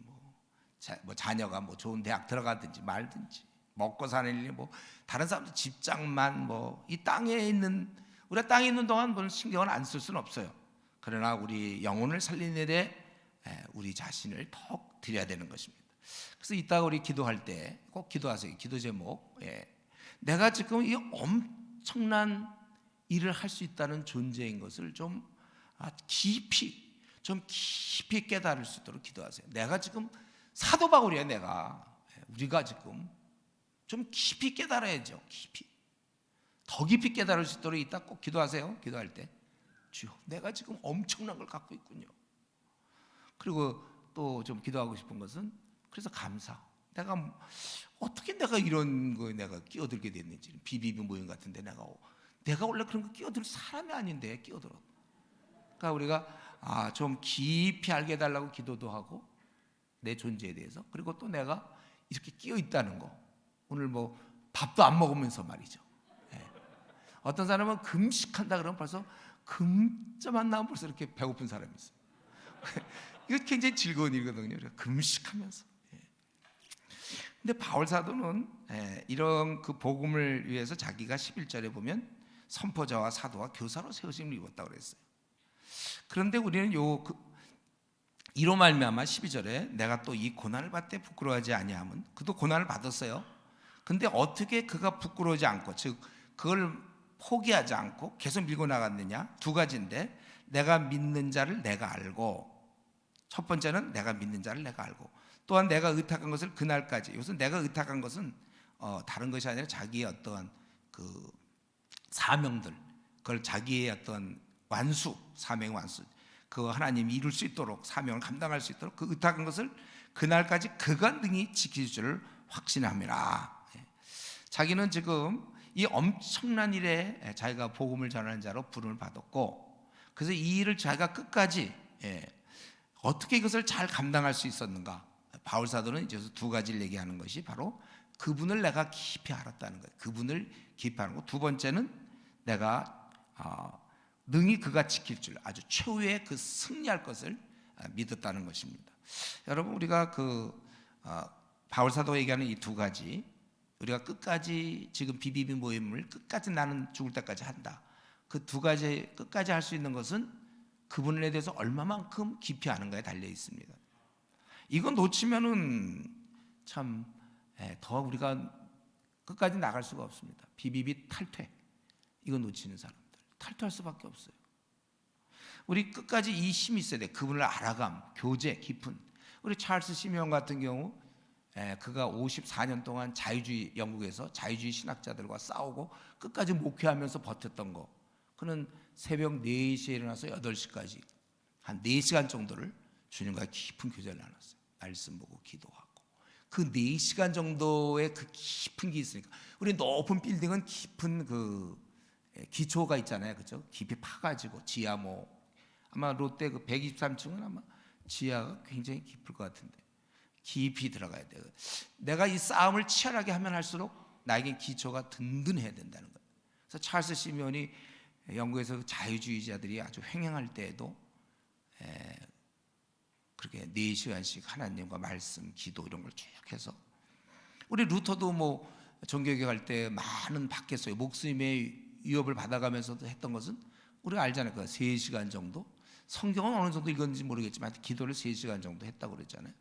뭐 자녀가 뭐 좋은 대학 들어가든지 말든지, 먹고 사는 일이 뭐 다른 사람들 집장만 이 땅에 있는, 우리가 땅에 있는 동안 뭐 신경을 안 쓸 수는 없어요. 그러나 우리 영혼을 살리는 일에 우리 자신을 더욱 드려야 되는 것입니다. 그래서 이따가 우리 기도할 때 꼭 기도하세요. 기도 제목, 내가 지금 이 엄청난 일을 할 수 있다는 존재인 것을 좀 깊이 깨달을 수 있도록 기도하세요. 내가 지금 사도 바울이야. 우리가 지금 좀 깊이 깨달아야죠. 더 깊이 깨달을 수 있도록 이따 꼭 기도하세요. 기도할 때, 주여, 내가 지금 엄청난 걸 갖고 있군요. 그리고 또 좀 기도하고 싶은 것은, 그래서 감사. 어떻게 내가 이런 거에 내가 끼어들게 됐는지, BBB 모임 같은데 내가 원래 그런 거 끼어들 사람이 아닌데 끼어들어. 그러니까 우리가 좀 깊이 알게 해달라고 기도도 하고, 내 존재에 대해서. 그리고 또 내가 이렇게 끼어 있다는 거. 오늘 밥도 안 먹으면서 말이죠. 어떤 사람은 금식한다 그러면 벌써 금자만 나오면 벌써 이렇게 배고픈 사람이 있어요. 이거 굉장히 즐거운 일이거든요. 금식하면서. 근데 바울 사도는 이런 그 복음을 위해서 자기가 11절에 보면 선포자와 사도와 교사로 세우심을 입었다고 그랬어요. 그런데 우리는 이로 말미암아 12절에 내가 또 이 고난을 받되 부끄러워하지 아니함은, 그도 고난을 받았어요. 근데 어떻게 그가 부끄러워하지 않고, 즉 그걸 포기하지 않고 계속 밀고 나갔느냐? 두 가지인데, 내가 믿는 자를 내가 알고, 첫 번째는 내가 믿는 자를 내가 알고, 또한 내가 의탁한 것을 그날까지. 이것은 내가 의탁한 것은 다른 것이 아니라 자기의 어떠한 그 사명들, 그걸 자기의 어떤 완수, 사명 완수, 그 하나님이 이룰 수 있도록, 사명을 감당할 수 있도록 그 의탁한 것을 그날까지 그가 능히 지킬 줄을 확신함이라. 자기는 지금 이 엄청난 일에 자기가 복음을 전하는 자로 부름을 받았고, 그래서 이 일을 자기가 끝까지 어떻게 이것을 잘 감당할 수 있었는가? 바울 사도는 이제 두 가지를 얘기하는 것이 바로 그분을 내가 깊이 알았다는 거예요. 그분을 깊이 알고, 두 번째는 내가 능히 그가 지킬 줄, 아주 최후의 그 승리할 것을 믿었다는 것입니다. 여러분, 우리가 바울 사도가 얘기하는 이 두 가지, 우리가 끝까지 지금 BBB 모임을 끝까지 나는 죽을 때까지 한다, 그 두 가지 끝까지 할 수 있는 것은 그분에 대해서 얼마만큼 깊이 아는가에 달려 있습니다. 이거 놓치면은 참 더 우리가 끝까지 나갈 수가 없습니다. BBB 탈퇴, 이거 놓치는 사람들 탈퇴할 수밖에 없어요. 우리 끝까지 이 힘이 있어야 돼. 그분을 알아감, 교제 깊은. 우리 찰스 시메온 같은 경우, 그가 54년 동안 자유주의, 영국에서 자유주의 신학자들과 싸우고 끝까지 목회하면서 버텼던 거, 그는 새벽 4시에 일어나서 8시까지 한 4시간 정도를 주님과 깊은 교제를 나눴어요. 말씀 보고 기도하고. 그 4시간 정도의 그 깊은 게 있으니까. 우리 높은 빌딩은 깊은 그 기초가 있잖아요, 그렇죠? 깊이 파가지고 지하 아마 롯데 그 123층은 아마 지하가 굉장히 깊을 것 같은데 깊이 들어가야 돼요. 내가 이 싸움을 치열하게 하면 할수록 나에게 기초가 든든해야 된다는 거예요. 그래서 찰스 시메온이 영국에서 자유주의자들이 아주 횡행할 때에도 그렇게 4시간씩 하나님과 말씀, 기도 이런 걸 쭉 해서, 우리 루터도 종교개혁 할 때 많은 밖에서 목숨의 위협을 받아가면서도 했던 것은 우리가 알잖아요. 그 3시간 정도, 성경은 어느 정도 읽었는지 모르겠지만 기도를 3시간 정도 했다고 그랬잖아요.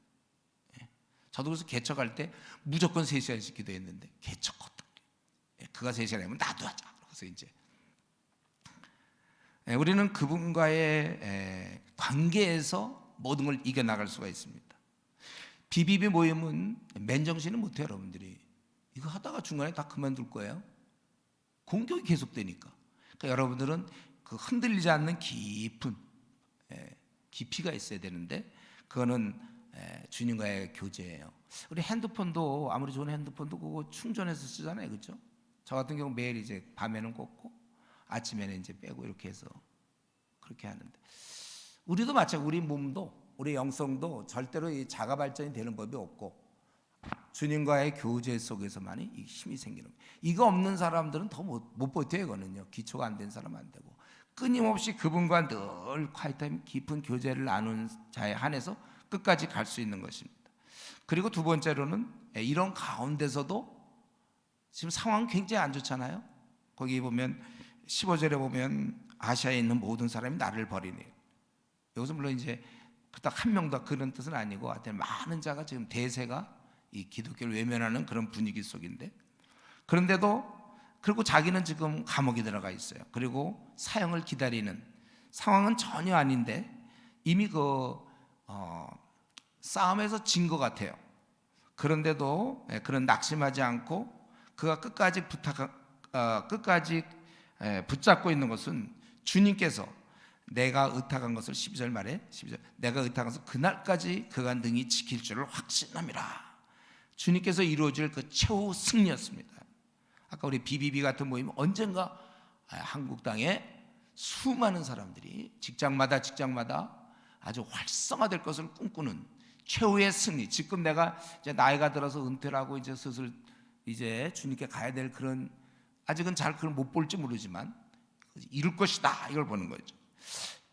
저도 그래서 개척할 때 무조건 3시간씩 기도했는데, 개척 어떻게 그가 3시간 하면 나도 하자. 그래서 이제 우리는 그분과의 관계에서 모든 걸 이겨나갈 수가 있습니다. BBB 모임은 맨정신은 못해요. 여러분들이 이거 하다가 중간에 다 그만둘 거예요. 공격이 계속되니까. 그러니까 여러분들은 그 흔들리지 않는 깊은 깊이가 있어야 되는데, 그거는 주님과의 교제예요. 우리 핸드폰도, 아무리 좋은 핸드폰도 그거 충전해서 쓰잖아요, 그렇죠? 저 같은 경우 매일 이제 밤에는 꽂고 아침에는 이제 빼고 이렇게 해서 그렇게 하는데, 우리도 마찬가지. 우리 몸도, 우리 영성도 절대로 이 자가 발전이 되는 법이 없고 주님과의 교제 속에서만이 이 힘이 생기는 거예요. 이거 없는 사람들은 더 못 버텨요. 이거는요, 기초가 안 된 사람은 안 되고, 끊임없이 그분과 늘 콰이타임 깊은 교제를 나눈 자에 한해서 끝까지 갈 수 있는 것입니다. 그리고 두 번째로는 이런 가운데서도 지금 상황 굉장히 안 좋잖아요. 거기 보면 15절에 보면 아시아에 있는 모든 사람이 나를 버리네. 여기서 물론 이제 딱 한 명도 그런 뜻은 아니고, 하여튼 많은 자가 지금 대세가 이 기독교를 외면하는 그런 분위기 속인데, 그런데도 그리고 자기는 지금 감옥에 들어가 있어요. 그리고 사형을 기다리는 상황은 전혀 아닌데 이미 싸움에서 진 것 같아요. 그런데도 그런 낙심하지 않고 그가 끝까지 붙잡고 있는 것은 주님께서 내가 의탁한 것을, 12절 말에 12절, 내가 의탁한 것을 그날까지 그가 능히 지킬 줄을 확신함이라. 주님께서 이루어질 그 최후 승리였습니다. 아까 우리 BBB 같은 모임은 언젠가 한국 땅에 수많은 사람들이 직장마다 아주 활성화될 것을 꿈꾸는 최후의 승리. 지금 내가 이제 나이가 들어서 은퇴를 하고 이제 슬슬 이제 주님께 가야 될 그런, 아직은 잘 그걸 못 볼지 모르지만 이룰 것이다, 이걸 보는 거죠.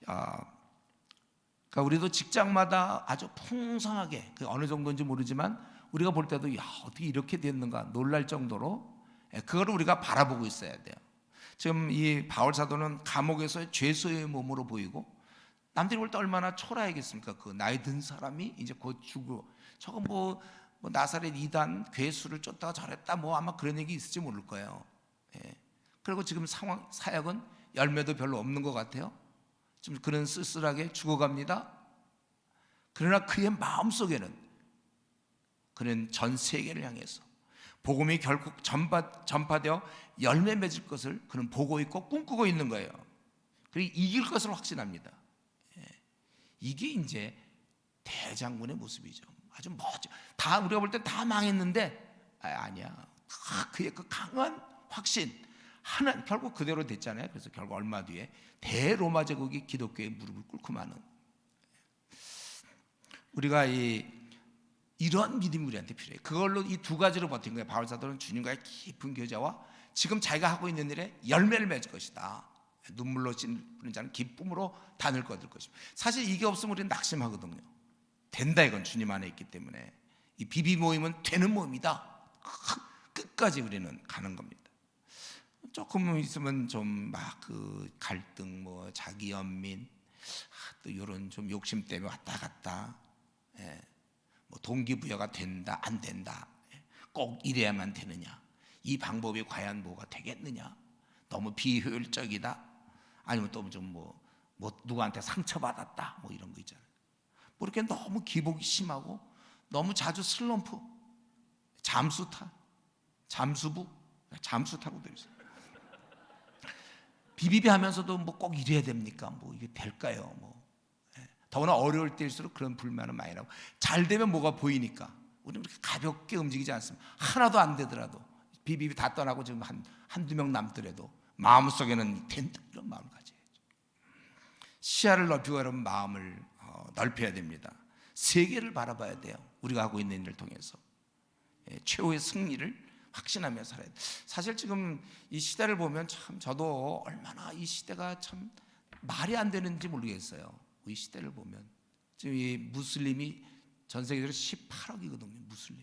그러니까 우리도 직장마다 아주 풍성하게, 어느 정도인지 모르지만 우리가 볼 때도 야, 어떻게 이렇게 됐는가 놀랄 정도로 그걸 우리가 바라보고 있어야 돼요. 지금 이 바울 사도는 감옥에서의 죄수의 몸으로 보이고 남들이 볼 때 얼마나 초라하겠습니까? 그 나이 든 사람이 이제 곧 죽어. 저거 뭐 나사렛 이단 괴수를 쫓다가 저랬다 뭐 아마 그런 얘기 있을지 모를 거예요. 예. 그리고 지금 사역은 열매도 별로 없는 것 같아요. 좀 그런 쓸쓸하게 죽어갑니다. 그러나 그의 마음속에는 그는 전 세계를 향해서 복음이 결국 전파되어 열매 맺을 것을 그는 보고 있고 꿈꾸고 있는 거예요. 그리고 이길 것을 확신합니다. 이게 이제 대장군의 모습이죠. 아주 멋져. 다 우리가 볼 때 다 망했는데 아니야. 그의 그 강한 확신 하나 결국 그대로 됐잖아요. 그래서 결국 얼마 뒤에 대로마 제국이 기독교의 무릎을 꿇고 마는. 우리가 이런 믿음이 우리한테 필요해. 그걸로 이 두 가지로 버틴 거예요. 바울 사도는 주님과의 깊은 교제와 지금 자기가 하고 있는 일에 열매를 맺을 것이다. 눈물로 씻는 자는 기쁨으로 단을 거둘 것입니다. 사실 이게 없으면 우리는 낙심하거든요. 된다, 이건 주님 안에 있기 때문에. 이 비비 모임은 되는 모임이다. 끝까지 우리는 가는 겁니다. 조금 있으면 좀 막 그 갈등, 뭐 자기 연민, 또 이런 좀 욕심 때문에 왔다 갔다. 뭐 동기부여가 된다 안 된다, 꼭 이래야만 되느냐, 이 방법이 과연 뭐가 되겠느냐, 너무 비효율적이다, 아니면 또 좀 뭐 누구한테 상처받았다, 뭐 이런 거 있잖아요. 뭐 이렇게 너무 기복이 심하고 너무 자주 슬럼프, 잠수부 타고 들으세요. 비비비 하면서도 뭐 꼭 이래야 됩니까? 뭐 이게 될까요? 뭐 더구나 어려울 때일수록 그런 불만은 많이 나고, 잘 되면 뭐가 보이니까 우리는 그렇게 가볍게 움직이지 않습니다. 하나도 안 되더라도 비비비 다 떠나고 지금 한두 명 남더라도 마음속에는 된다, 이런 마음을 가져야죠. 시야를 넓히고 여러분 마음을 넓혀야 됩니다. 세계를 바라봐야 돼요. 우리가 하고 있는 일을 통해서 최후의 승리를 확신하며 살아야 돼요. 사실 지금 이 시대를 보면 참 저도 얼마나 이 시대가 참 말이 안 되는지 모르겠어요. 이 시대를 보면 지금 이 무슬림이 전 세계적으로 18억이거든요. 무슬림.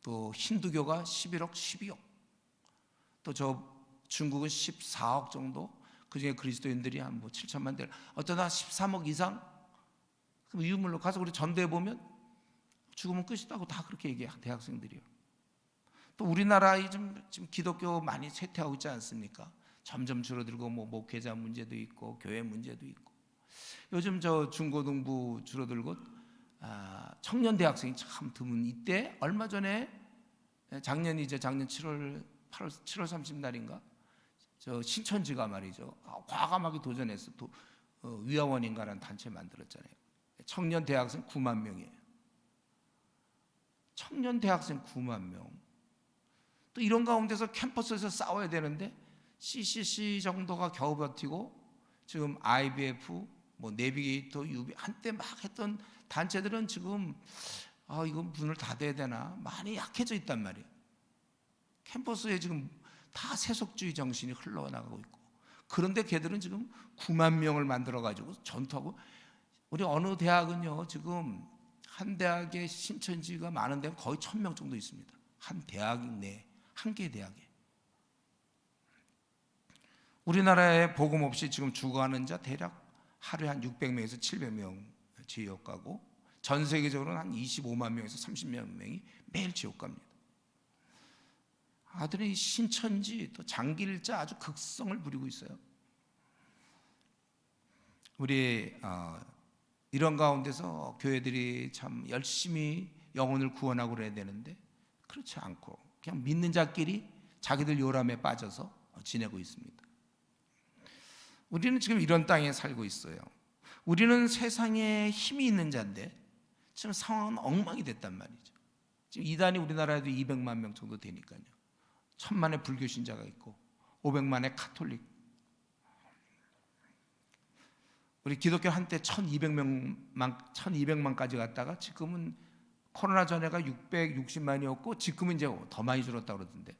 또 힌두교가 11억, 12억. 또 저 중국은 14억 정도. 그중에 그리스도인들이 한 뭐 7천만 대. 어쩌다 13억 이상. 그럼 유물로 가서 우리 전도해 보면 죽으면 끝이다고 다 그렇게 얘기해요. 대학생들이요. 또 우리나라에 지금 기독교 많이 쇠퇴하고 있지 않습니까? 점점 줄어들고 뭐 목회자 문제도 있고 교회 문제도 있고. 요즘 저 중고등부 줄어들고 청년 대학생이 참 드문. 이때 얼마 전에 작년 7월 30날인가 저 신천지가 말이죠, 과감하게 도전해서 위아원인가라는 단체 만들었잖아요. 청년 대학생 9만 명이에요. 청년 대학생 9만 명. 또 이런 가운데서 캠퍼스에서 싸워야 되는데 CCC 정도가 겨우 버티고, 지금 IBF, 뭐 내비게이터, UB 한때 막 했던 단체들은 지금 이건 문을 닫아야 되나 많이 약해져 있단 말이에요. 캠퍼스에 지금 다 세속주의 정신이 흘러나가고 있고, 그런데 걔들은 지금 9만 명을 만들어가지고 전투하고. 우리 어느 대학은요 지금 한 대학에 신천지가 많은 데는 거의 1000명 정도 있습니다. 한 대학 내 한 개 대학에. 우리나라에 복음 없이 지금 죽어가는 자 대략 하루에 한 600명에서 700명 지옥 가고, 전 세계적으로는 한 25만 명에서 30만 명이 매일 지옥 갑니다. 아들이 신천지 또 장기일자 아주 극성을 부리고 있어요. 우리 이런 가운데서 교회들이 참 열심히 영혼을 구원하고 그래야 되는데 그렇지 않고 그냥 믿는 자끼리 자기들 요람에 빠져서 지내고 있습니다. 우리는 지금 이런 땅에 살고 있어요. 우리는 세상에 힘이 있는 자인데 지금 상황은 엉망이 됐단 말이죠. 지금 이단이 우리나라에도 200만 명 정도 되니까요. 1000만의 불교 신자가 있고 500만의 카톨릭. 우리 기독교 한때 1200만까지 갔다가 지금은 코로나 전에가 660만이었고 지금은 이제 더 많이 줄었다고 그러던데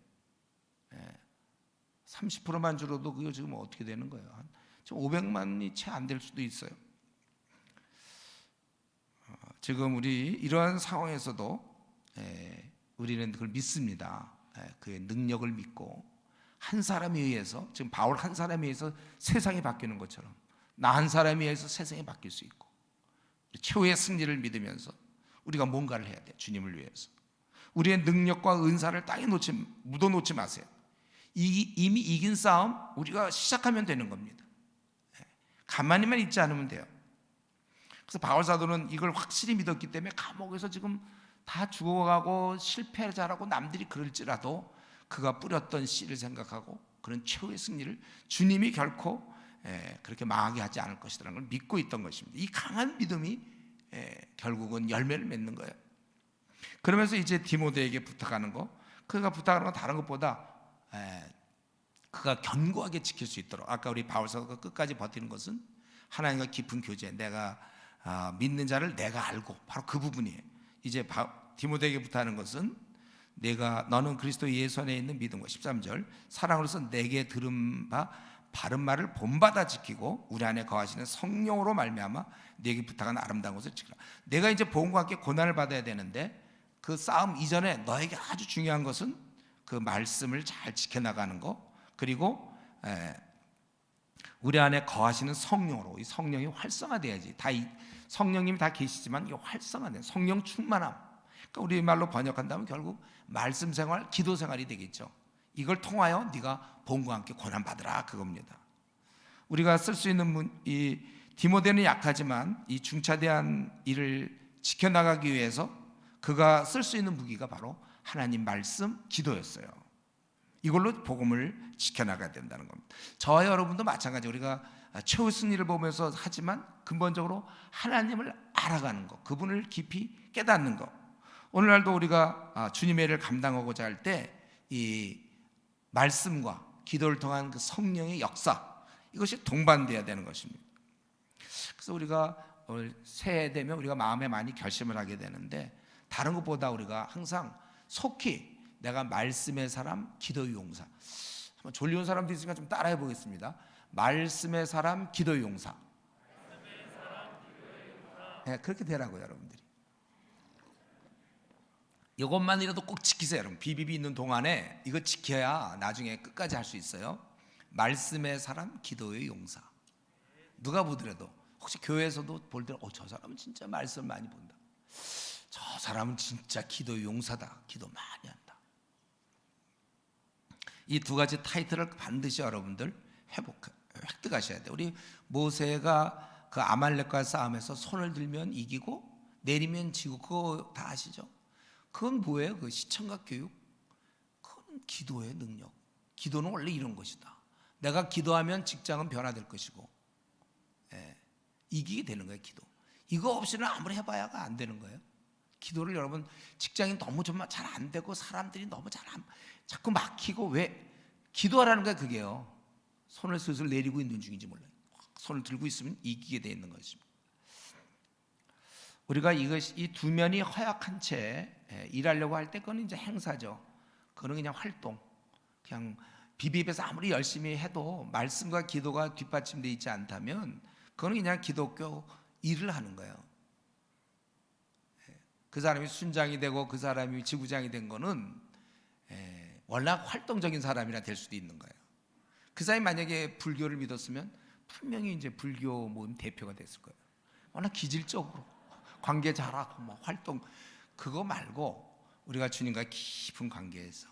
30%만 줄어도 그거 지금 어떻게 되는 거예요? 지금 500만이 채 안 될 수도 있어요. 지금 우리 이러한 상황에서도 우리는 그걸 믿습니다. 그의 능력을 믿고 한 사람에 의해서, 지금 바울 한 사람에 의해서 세상이 바뀌는 것처럼 나 한 사람에 의해서 세상이 바뀔 수 있고, 최후의 승리를 믿으면서 우리가 뭔가를 해야 돼요. 주님을 위해서. 우리의 능력과 은사를 땅에 묻어놓지 마세요. 이미 이긴 싸움 우리가 시작하면 되는 겁니다. 가만히만 있지 않으면 돼요. 그래서 바울 사도는 이걸 확실히 믿었기 때문에 감옥에서 지금 다 죽어가고 실패를 잘하고 남들이 그럴지라도 그가 뿌렸던 씨를 생각하고 그런 최후의 승리를 주님이 결코 그렇게 망하게 하지 않을 것이라는 걸 믿고 있던 것입니다. 이 강한 믿음이 결국은 열매를 맺는 거예요. 그러면서 이제 디모데에게 부탁하는 거, 그가 부탁하는 건 다른 것보다 그가 견고하게 지킬 수 있도록, 아까 우리 바울 사도가 끝까지 버티는 것은 하나님과 깊은 교제, 내가 믿는 자를 내가 알고, 바로 그 부분이에요. 이제 디모데에게 부탁하는 것은 너는 그리스도 예수 안에 있는 믿음과 13절 사랑으로서 내게 들은 바 바른 말을 본받아 지키고 우리 안에 거하시는 성령으로 말미암아 내게 부탁한 아름다운 것을 지키라. 내가 이제 복음과 함께 고난을 받아야 되는데 그 싸움 이전에 너에게 아주 중요한 것은 그 말씀을 잘 지켜나가는 거, 그리고 우리 안에 거하시는 성령으로, 이 성령이 활성화돼야지. 성령님이 다 계시지만 이게 활성화된 성령 충만함, 그러니까 우리 말로 번역한다면 결국 말씀 생활, 기도 생활이 되겠죠. 이걸 통하여 네가 복음과 함께 고난 받으라, 그겁니다. 우리가 쓸 수 있는 이 디모데는 약하지만 이 중차대한 일을 지켜나가기 위해서 그가 쓸 수 있는 무기가 바로 하나님 말씀, 기도였어요. 이걸로 복음을 지켜나가야 된다는 겁니다. 저와 여러분도 마찬가지. 우리가 최후 승리를 보면서 하지만 근본적으로 하나님을 알아가는 것, 그분을 깊이 깨닫는 것. 오늘날도 우리가 주님의 일을 감당하고자 할 때 이 말씀과 기도를 통한 그 성령의 역사, 이것이 동반되어야 되는 것입니다. 그래서 우리가 새해 되면 우리가 마음에 많이 결심을 하게 되는데, 다른 것보다 우리가 항상 속히 내가 말씀의 사람, 기도의 용사. 한번 졸려온 사람도 있으니까 좀 따라해 보겠습니다. 말씀의 사람, 기도의 용사. 네, 그렇게 되라고요, 여러분들이. 이것만이라도 꼭 지키세요, 여러분. 비비비 있는 동안에 이거 지켜야 나중에 끝까지 할 수 있어요. 말씀의 사람, 기도의 용사. 누가 보더라도, 혹시 교회에서도 볼 때 저 사람은 진짜 말씀 많이 본다, 저 사람은 진짜 기도의 용사다, 기도 많이 한다. 이 두 가지 타이틀을 반드시 여러분들 획득하셔야 돼요. 우리 모세가 그 아말렉과 싸움에서 손을 들면 이기고 내리면 지고, 그거 다 아시죠? 그건 뭐예요? 그 시청각 교육? 그건 기도의 능력. 기도는 원래 이런 것이다. 내가 기도하면 직장은 변화될 것이고, 이기게 되는 거예요, 기도. 이거 없이는 아무리 해봐야가 안 되는 거예요. 기도를 여러분, 직장이 너무 좀 잘 안 되고 사람들이 너무 자꾸 막히고, 왜? 기도하라는 거야, 그게요. 손을 슬슬 내리고 있는 중인지 몰라요. 손을 들고 있으면 이기게 돼 있는 것입니다. 우리가 이 두 면이 허약한 채 일하려고 할 때 그건 이제 행사죠. 그거는 그냥 활동. 그냥 비비입에서 아무리 열심히 해도 말씀과 기도가 뒷받침되어 있지 않다면 그거는 그냥 기독교 일을 하는 거예요. 그 사람이 순장이 되고 그 사람이 지구장이 된 거는 워낙 활동적인 사람이라 될 수도 있는 거예요. 그 사람이 만약에 불교를 믿었으면 분명히 이제 불교 모임 대표가 됐을 거예요. 워낙 기질적으로 관계 잘하고 뭐 활동, 그거 말고 우리가 주님과 깊은 관계에서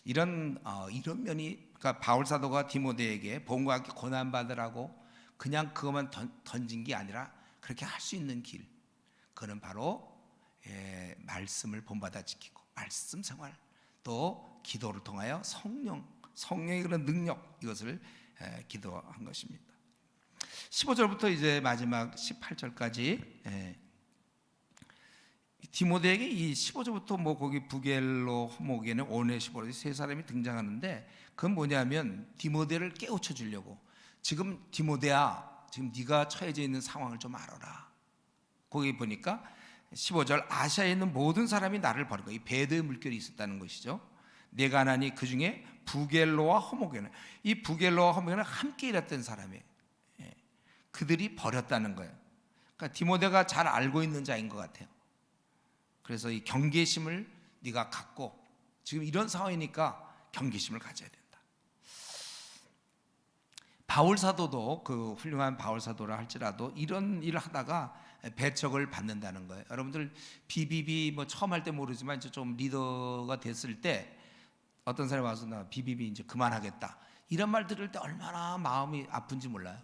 이런 면이, 그러니까 바울 사도가 디모데에게 복음과 함께 고난 받으라고 그냥 그것만 던진 게 아니라 그렇게 할 수 있는 길, 그는 바로 말씀을 본받아 지키고 말씀 생활, 또 기도를 통하여 성령의 그런 능력, 이것을 기도한 것입니다. 15절부터 이제 마지막 18절까지 디모데에게 이 15절부터 뭐 거기 부겔로, 호모게네, 오네시포로 세 사람이 등장하는데, 그건 뭐냐면 디모데를 깨우쳐 주려고, 지금 디모데야, 지금 네가 처해져 있는 상황을 좀 알아라. 거기 보니까 15절, 아시아에 있는 모든 사람이 나를 버리고, 이 배도의 물결이 있었다는 것이죠. 내가 하나니 그 중에 부겔로와 호모게네, 이 부겔로와 호모게네는 함께 일했던 사람이에요. 그들이 버렸다는 거예요. 그러니까 디모데가 잘 알고 있는 자인 것 같아요. 그래서 이 경계심을 네가 갖고, 지금 이런 상황이니까 경계심을 가져야 된다. 바울 사도도 그 훌륭한 바울 사도라 할지라도 이런 일을 하다가 배척을 받는다는 거예요. 여러분들 BBB 뭐 처음 할 때 모르지만 이제 좀 리더가 됐을 때 어떤 사람이 와서 나 BBB 이제 그만하겠다 이런 말 들을 때 얼마나 마음이 아픈지 몰라요.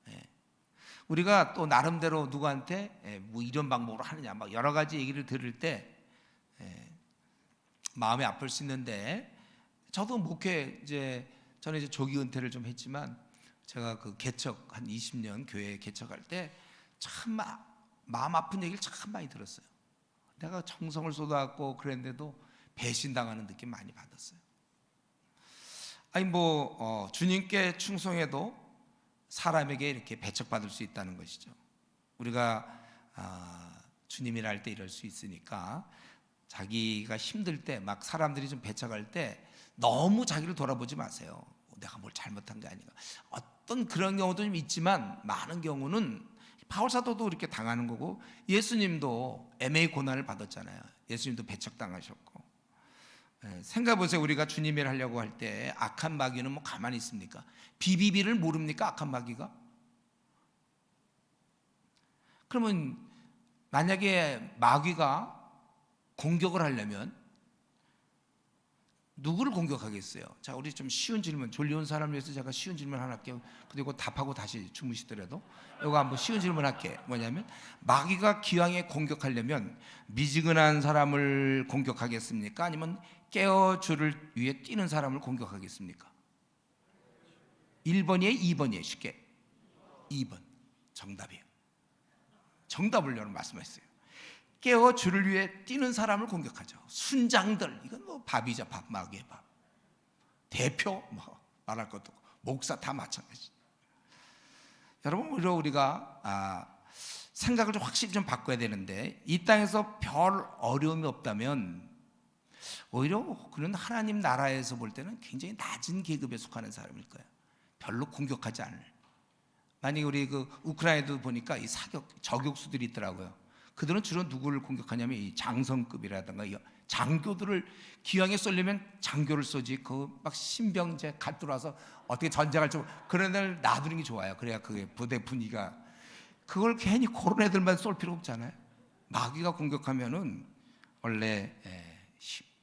예. 우리가 또 나름대로 누구한테 뭐 이런 방법으로 하느냐 막 여러 가지 얘기를 들을 때 마음이 아플 수 있는데, 저도 목회 저는 이제 조기 은퇴를 좀 했지만 제가 그 개척 한 20년 교회 개척할 때 참 마음 아픈 얘기를 참 많이 들었어요. 내가 정성을 쏟아갖고 그랬는데도 배신당하는 느낌 많이 받았어요. 아니 뭐 주님께 충성해도 사람에게 이렇게 배척받을 수 있다는 것이죠. 우리가 주님이라 할 때 이럴 수 있으니까 자기가 힘들 때 막 사람들이 좀 배척할 때 너무 자기를 돌아보지 마세요. 내가 뭘 잘못한 게 아닌가. 어떤 그런 경우도 좀 있지만 많은 경우는 바울 사도도 이렇게 당하는 거고, 예수님도 애매히 고난을 받았잖아요. 예수님도 배척당하셨고. 생각해보세요. 우리가 주님 일 하려고 할 때 악한 마귀는 뭐 가만히 있습니까? 비비비를 모릅니까? 악한 마귀가? 그러면 만약에 마귀가 공격을 하려면 누구를 공격하겠어요? 자, 우리 좀 쉬운 질문, 졸려온 사람을 위해서 제가 쉬운 질문 하나 할게요. 그리고 답하고 다시 주무시더라도 이거 한번 쉬운 질문 할게. 뭐냐면 마귀가 기왕에 공격하려면 미지근한 사람을 공격하겠습니까? 아니면 깨어주를 위해 뛰는 사람을 공격하겠습니까? 1번이에요? 2번이에요? 쉽게 2번 정답이에요. 정답을 여러분 말씀하셨어요. 깨어 주를 위해 뛰는 사람을 공격하죠. 순장들, 이건 뭐 밥이죠. 밥, 마귀의 밥. 대표 뭐 말할 것도 없고, 목사 다 마찬가지. 여러분, 오히려 우리가 생각을 좀 확실히 좀 바꿔야 되는데, 이 땅에서 별 어려움이 없다면 오히려 그는 하나님 나라에서 볼 때는 굉장히 낮은 계급에 속하는 사람일 거예요. 별로 공격하지 않을. 만약에 우리 그 우크라이나도 보니까 이 저격수들이 있더라고요. 그들은 주로 누구를 공격하냐면 이 장성급이라든가 이 장교들을 기왕에 쏘려면 장교를 쏘지, 그 막 신병제 갓 들어와서 어떻게 전쟁할 줄 그런 애들 놔두는 게 좋아요. 그래야 그게 부대 분위기가, 그걸 괜히 그런 애들만 쏠 필요 없잖아요. 마귀가 공격하면은 원래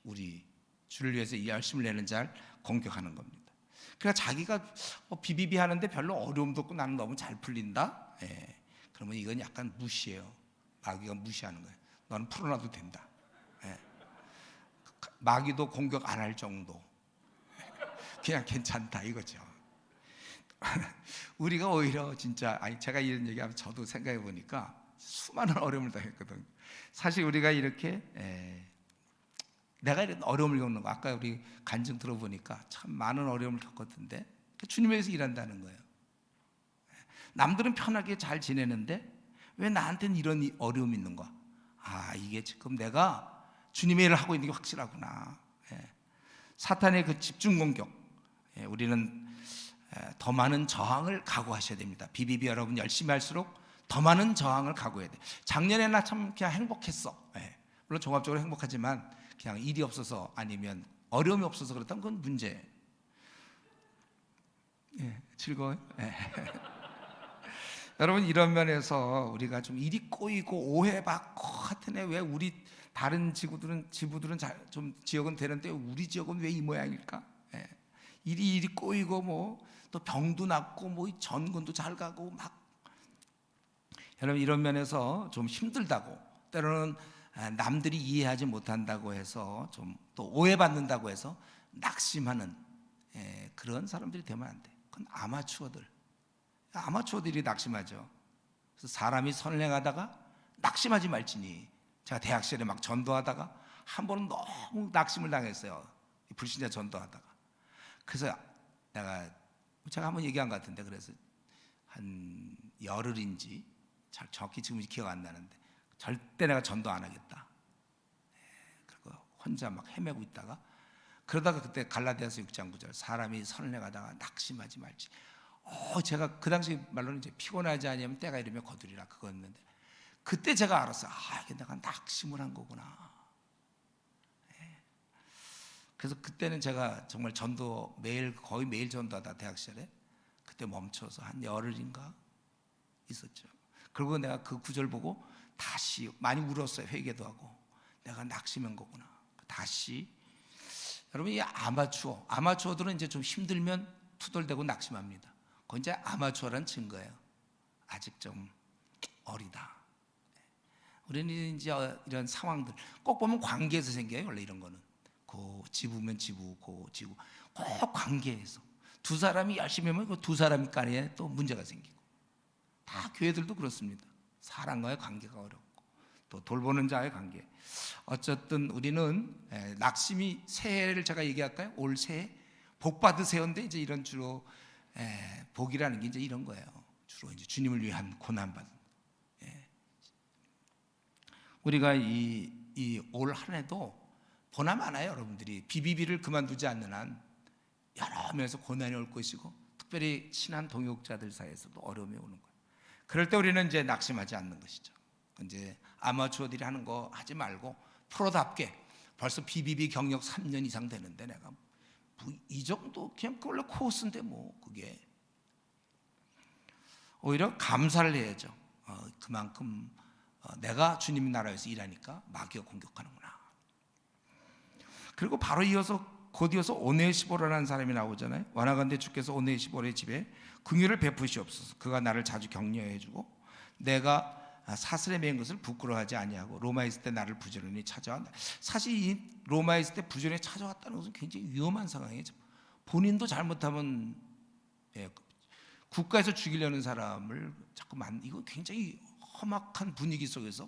우리 주를 위해서 이 열심을 내는 자를 공격하는 겁니다. 그러니까 자기가 비비비 하는데 별로 어려움도 없고 나는 너무 잘 풀린다. 그러면 이건 약간 무시해요. 마귀가 무시하는 거예요. 너는 풀어놔도 된다. 마귀도 공격 안 할 정도. 그냥 괜찮다 이거죠. 우리가 오히려 진짜, 제가 이런 얘기하면 저도 생각해 보니까 수많은 어려움을 당했거든요. 사실 우리가 이렇게 내가 이런 어려움을 겪는 거, 아까 우리 간증 들어보니까 참 많은 어려움을 겪었던데 주님에 의해서 일한다는 거예요. 남들은 편하게 잘 지내는데 왜 나한테는 이런 어려움이 있는 거야? 이게 지금 내가 주님의 일을 하고 있는 게 확실하구나. 사탄의 그 집중 공격, 우리는 더 많은 저항을 각오하셔야 됩니다. 비비비 여러분 열심히 할수록 더 많은 저항을 각오해야 돼. 작년에 나 참 그냥 행복했어. 물론 종합적으로 행복하지만 그냥 일이 없어서 아니면 어려움이 없어서 그렇다면 그건 문제. 즐거워요? 여러분, 이런 면에서 우리가 좀 일이 꼬이고 오해받고 하여튼 왜 우리 다른 지부들은 좀 지역은 되는데 우리 지역은 왜 이 모양일까? 일이 꼬이고 뭐 또 병도 낫고 뭐 전군도 잘 가고 막, 여러분 이런 면에서 좀 힘들다고, 때로는 남들이 이해하지 못한다고 해서 좀 또 오해받는다고 해서 낙심하는 그런 사람들이 되면 안 돼. 그건 아마추어들이 낙심하죠. 그래서 사람이 선행하다가 낙심하지 말지니. 제가 대학 시절에 막 전도하다가 한 번은 너무 낙심을 당했어요. 불신자 전도하다가. 그래서 제가 한번 얘기한 것 같은데, 그래서 한 열흘인지 잘 정확히 지금 기억 안 나는데 절대 내가 전도 안 하겠다. 그리고 혼자 막 헤매고 있다가, 그러다가 그때 갈라디아서 6장 9절 사람이 선행하다가 낙심하지 말지. 제가 그 당시 말로는 이제 피곤하지 않으면 때가 이르면 거두리라 그거였는데, 그때 제가 알았어요. 이게 내가 낙심을 한 거구나. 그래서 그때는 제가 정말 전도 거의 매일 전도하다 대학 시절에, 그때 멈춰서 한 열흘인가 있었죠. 그리고 내가 그 구절 보고 다시 많이 울었어요. 회개도 하고 내가 낙심한 거구나. 다시 여러분, 이 아마추어들은 이제 좀 힘들면 투덜대고 낙심합니다. 그건 이제 아마추어란 증거예요. 아직 좀 어리다. 우리는 이제 이런 상황들 꼭 보면 관계에서 생겨요. 원래 이런 거는 지부면 지부, 지구 꼭 관계에서 두 사람이 열심히 하면 그 두 사람 간에 또 문제가 생기고, 다 교회들도 그렇습니다. 사람과의 관계가 어렵고 또 돌보는 자의 관계. 어쨌든 우리는 낙심이, 새해를 제가 얘기할까요? 올 새해 복 받으세요인데 이제 이런 주로 복이라는 게 이제 이런 거예요. 주로 이제 주님을 위한 고난 받은. 우리가 이 올 한 해도 보나 마나요. 여러분들이 비비비를 그만두지 않는 한 여러 면에서 고난이 올 것이고, 특별히 친한 동역자들 사이에서도 어려움이 오는 거예요. 그럴 때 우리는 이제 낙심하지 않는 것이죠. 이제 아마추어들이 하는 거 하지 말고 프로답게, 벌써 비비비 경력 3년 이상 되는데 내가 이 정도 그냥 원래 코스인데 뭐 그게, 오히려 감사를 해야죠. 그만큼 내가 주님 나라에서 일하니까 마귀가 공격하는구나. 그리고 바로 곧 이어서 오네시보라는 사람이 나오잖아요. 원하건대 주께서 오네시보의 집에 긍휼을 베푸시옵소서. 그가 나를 자주 격려해 주고 내가 사슬에 매인 것을 부끄러워하지 아니하고 로마에 있을 때 나를 부지런히 찾아왔다. 사실 이 로마에 있을 때 부지런히 찾아왔다는 것은 굉장히 위험한 상황이에요. 본인도 잘못하면 국가에서 죽이려는 사람을 자꾸 이거 굉장히 험악한 분위기 속에서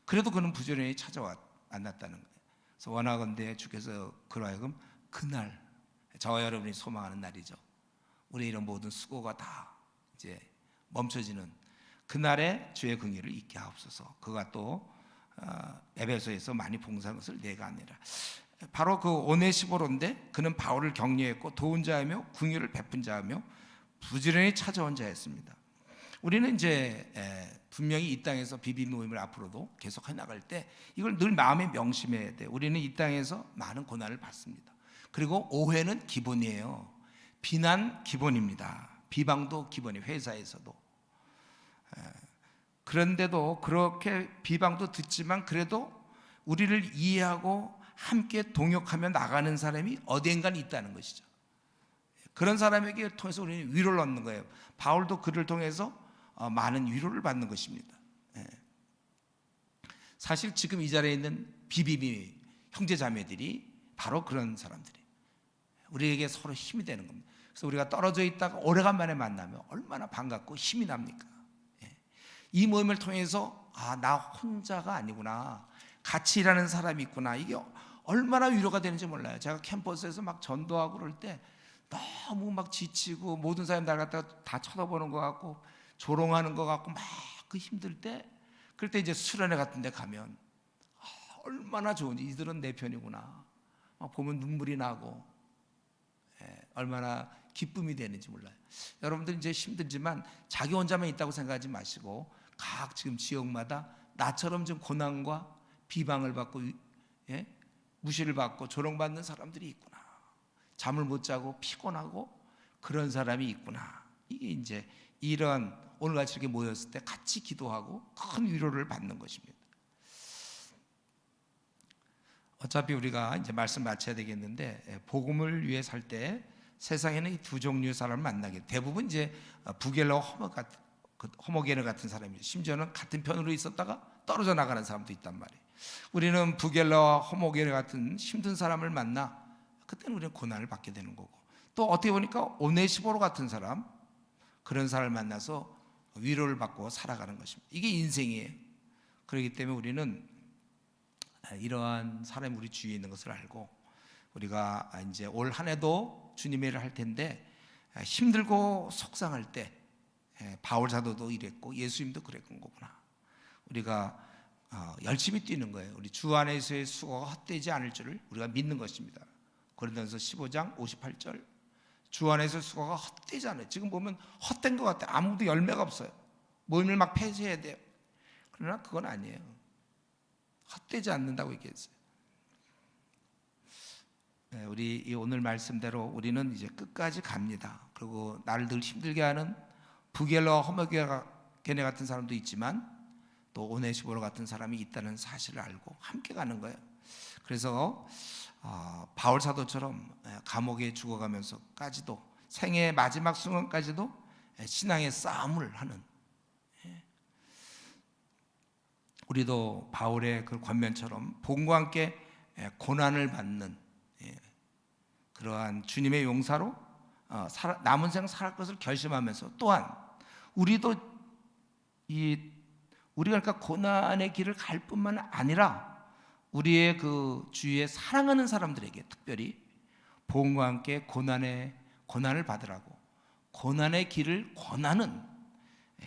그래도 그는 부지런히 찾아왔다는 거예요. 그래서 원하건대 주께서 그로 하여금 그날, 저와 여러분이 소망하는 날이죠. 우리 이런 모든 수고가 다 이제 멈춰지는 그날에 주의 긍휼을 잊게 하옵소서. 그가 또 에베소에서 많이 봉사한 것을 내가 아니라, 바로 그 오네시보로인데 그는 바울을 격려했고 도운 자이며 긍휼을 베푼 자이며 부지런히 찾아온 자였습니다. 우리는 이제 분명히 이 땅에서 비비 모임을 앞으로도 계속해 나갈 때 이걸 늘 마음에 명심해야 돼요. 우리는 이 땅에서 많은 고난을 받습니다. 그리고 오해는 기본이에요. 비난 기본입니다. 비방도 기본이에요. 회사에서도. 그런데도 그렇게 비방도 듣지만 그래도 우리를 이해하고 함께 동역하며 나가는 사람이 어디엔가는 있다는 것이죠. 그런 사람에게 통해서 우리는 위로를 얻는 거예요. 바울도 그를 통해서 많은 위로를 받는 것입니다. 사실 지금 이 자리에 있는 비비비 형제자매들이 바로 그런 사람들이 우리에게 서로 힘이 되는 겁니다. 그래서 우리가 떨어져 있다가 오래간만에 만나면 얼마나 반갑고 힘이 납니까? 이 모임을 통해서 나 혼자가 아니구나, 같이 일하는 사람이 있구나, 이게 얼마나 위로가 되는지 몰라요. 제가 캠퍼스에서 막 전도하고 그럴 때 너무 막 지치고 모든 사람 날 갖다가 다 쳐다보는 것 같고 조롱하는 것 같고 막 그 힘들 때, 그럴 때 이제 수련회 같은 데 가면 얼마나 좋은지, 이들은 내 편이구나 막 보면 눈물이 나고 얼마나 기쁨이 되는지 몰라요. 여러분들 이제 힘들지만 자기 혼자만 있다고 생각하지 마시고 각 지금 지역마다 나처럼 좀 고난과 비방을 받고 무시를 받고 조롱받는 사람들이 있구나, 잠을 못 자고 피곤하고 그런 사람이 있구나. 이게 이제 이런 오늘같이 이렇게 모였을 때 같이 기도하고 큰 위로를 받는 것입니다. 어차피 우리가 이제 말씀 마쳐야 되겠는데, 복음을 위해 살 때 세상에는 이 두 종류의 사람을 만나게, 대부분 이제 부겔러 호모게네 같은 사람이죠. 심지어는 같은 편으로 있었다가 떨어져 나가는 사람도 있단 말이에요. 우리는 부겔러 호모게네 같은 힘든 사람을 만나 그때는 우리는 고난을 받게 되는 거고, 또 어떻게 보니까 오네시보로 같은 사람, 그런 사람을 만나서 위로를 받고 살아가는 것입니다. 이게 인생이에요. 그렇기 때문에 우리는 이러한 사람이 우리 주위에 있는 것을 알고, 우리가 이제 올 한 해도 주님의 일을 할 텐데 힘들고 속상할 때 바울 사도도 이랬고 예수님도 그랬던 거구나. 우리가 열심히 뛰는 거예요. 우리 주 안에서의 수고가 헛되지 않을 줄을 우리가 믿는 것입니다. 고린도전서 15장 58절, 주 안에서 수고가 헛되지 않아요. 지금 보면 헛된 것 같아요. 아무도 열매가 없어요. 모임을 막 폐쇄해야 돼요. 그러나 그건 아니에요. 헛되지 않는다고 얘기했어요. 우리 오늘 말씀대로 우리는 이제 끝까지 갑니다. 그리고 나를 늘 힘들게 하는 부겔러와 허머게네 같은 사람도 있지만 또 오네시보로 같은 사람이 있다는 사실을 알고 함께 가는 거예요. 그래서 바울 사도처럼 감옥에 죽어가면서까지도 생애의 마지막 순간까지도 신앙의 싸움을 하는, 우리도 바울의 그 권면처럼 복음과 함께 고난을 받는 그러한 주님의 용사로 남은 생 살할 것을 결심하면서, 또한 우리도 우리가 그러니까 고난의 길을 갈 뿐만 아니라 우리의 그 주위에 사랑하는 사람들에게 특별히 복음과 함께 고난을 받으라고 고난의 길을 권하는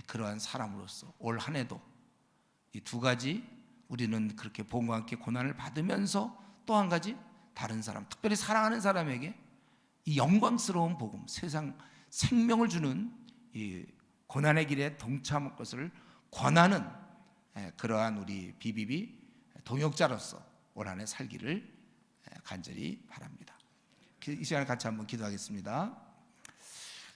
그러한 사람으로서 올 한 해도 이 두 가지, 우리는 그렇게 복음과 함께 고난을 받으면서 또 한 가지 다른 사람, 특별히 사랑하는 사람에게 이 영광스러운 복음, 세상 생명을 주는 이 고난의 길에 동참할 것을 권하는 그러한 우리 BBB 동역자로서 올 한 해 살기를 간절히 바랍니다. 이 시간에 같이 한번 기도하겠습니다.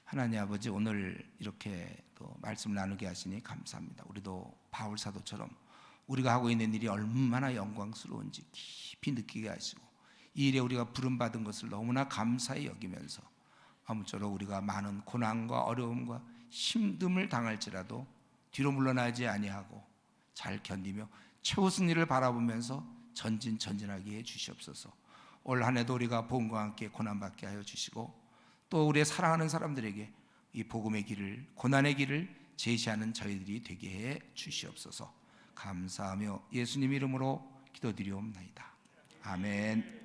하나님 아버지, 오늘 이렇게 또 말씀을 나누게 하시니 감사합니다. 우리도 바울 사도처럼 우리가 하고 있는 일이 얼마나 영광스러운지 깊이 느끼게 하시고, 이 일에 우리가 부름받은 것을 너무나 감사히 여기면서 아무쪼록 우리가 많은 고난과 어려움과 힘듦을 당할지라도 뒤로 물러나지 아니하고 잘 견디며 최우선 일을 바라보면서 전진하게 해 주시옵소서. 올 한 해도 우리가 복음과 함께 고난받게 하여 주시고, 또 우리의 사랑하는 사람들에게 이 복음의 길을, 고난의 길을 제시하는 저희들이 되게 해 주시옵소서. 감사하며 예수님 이름으로 기도드리옵나이다. 아멘.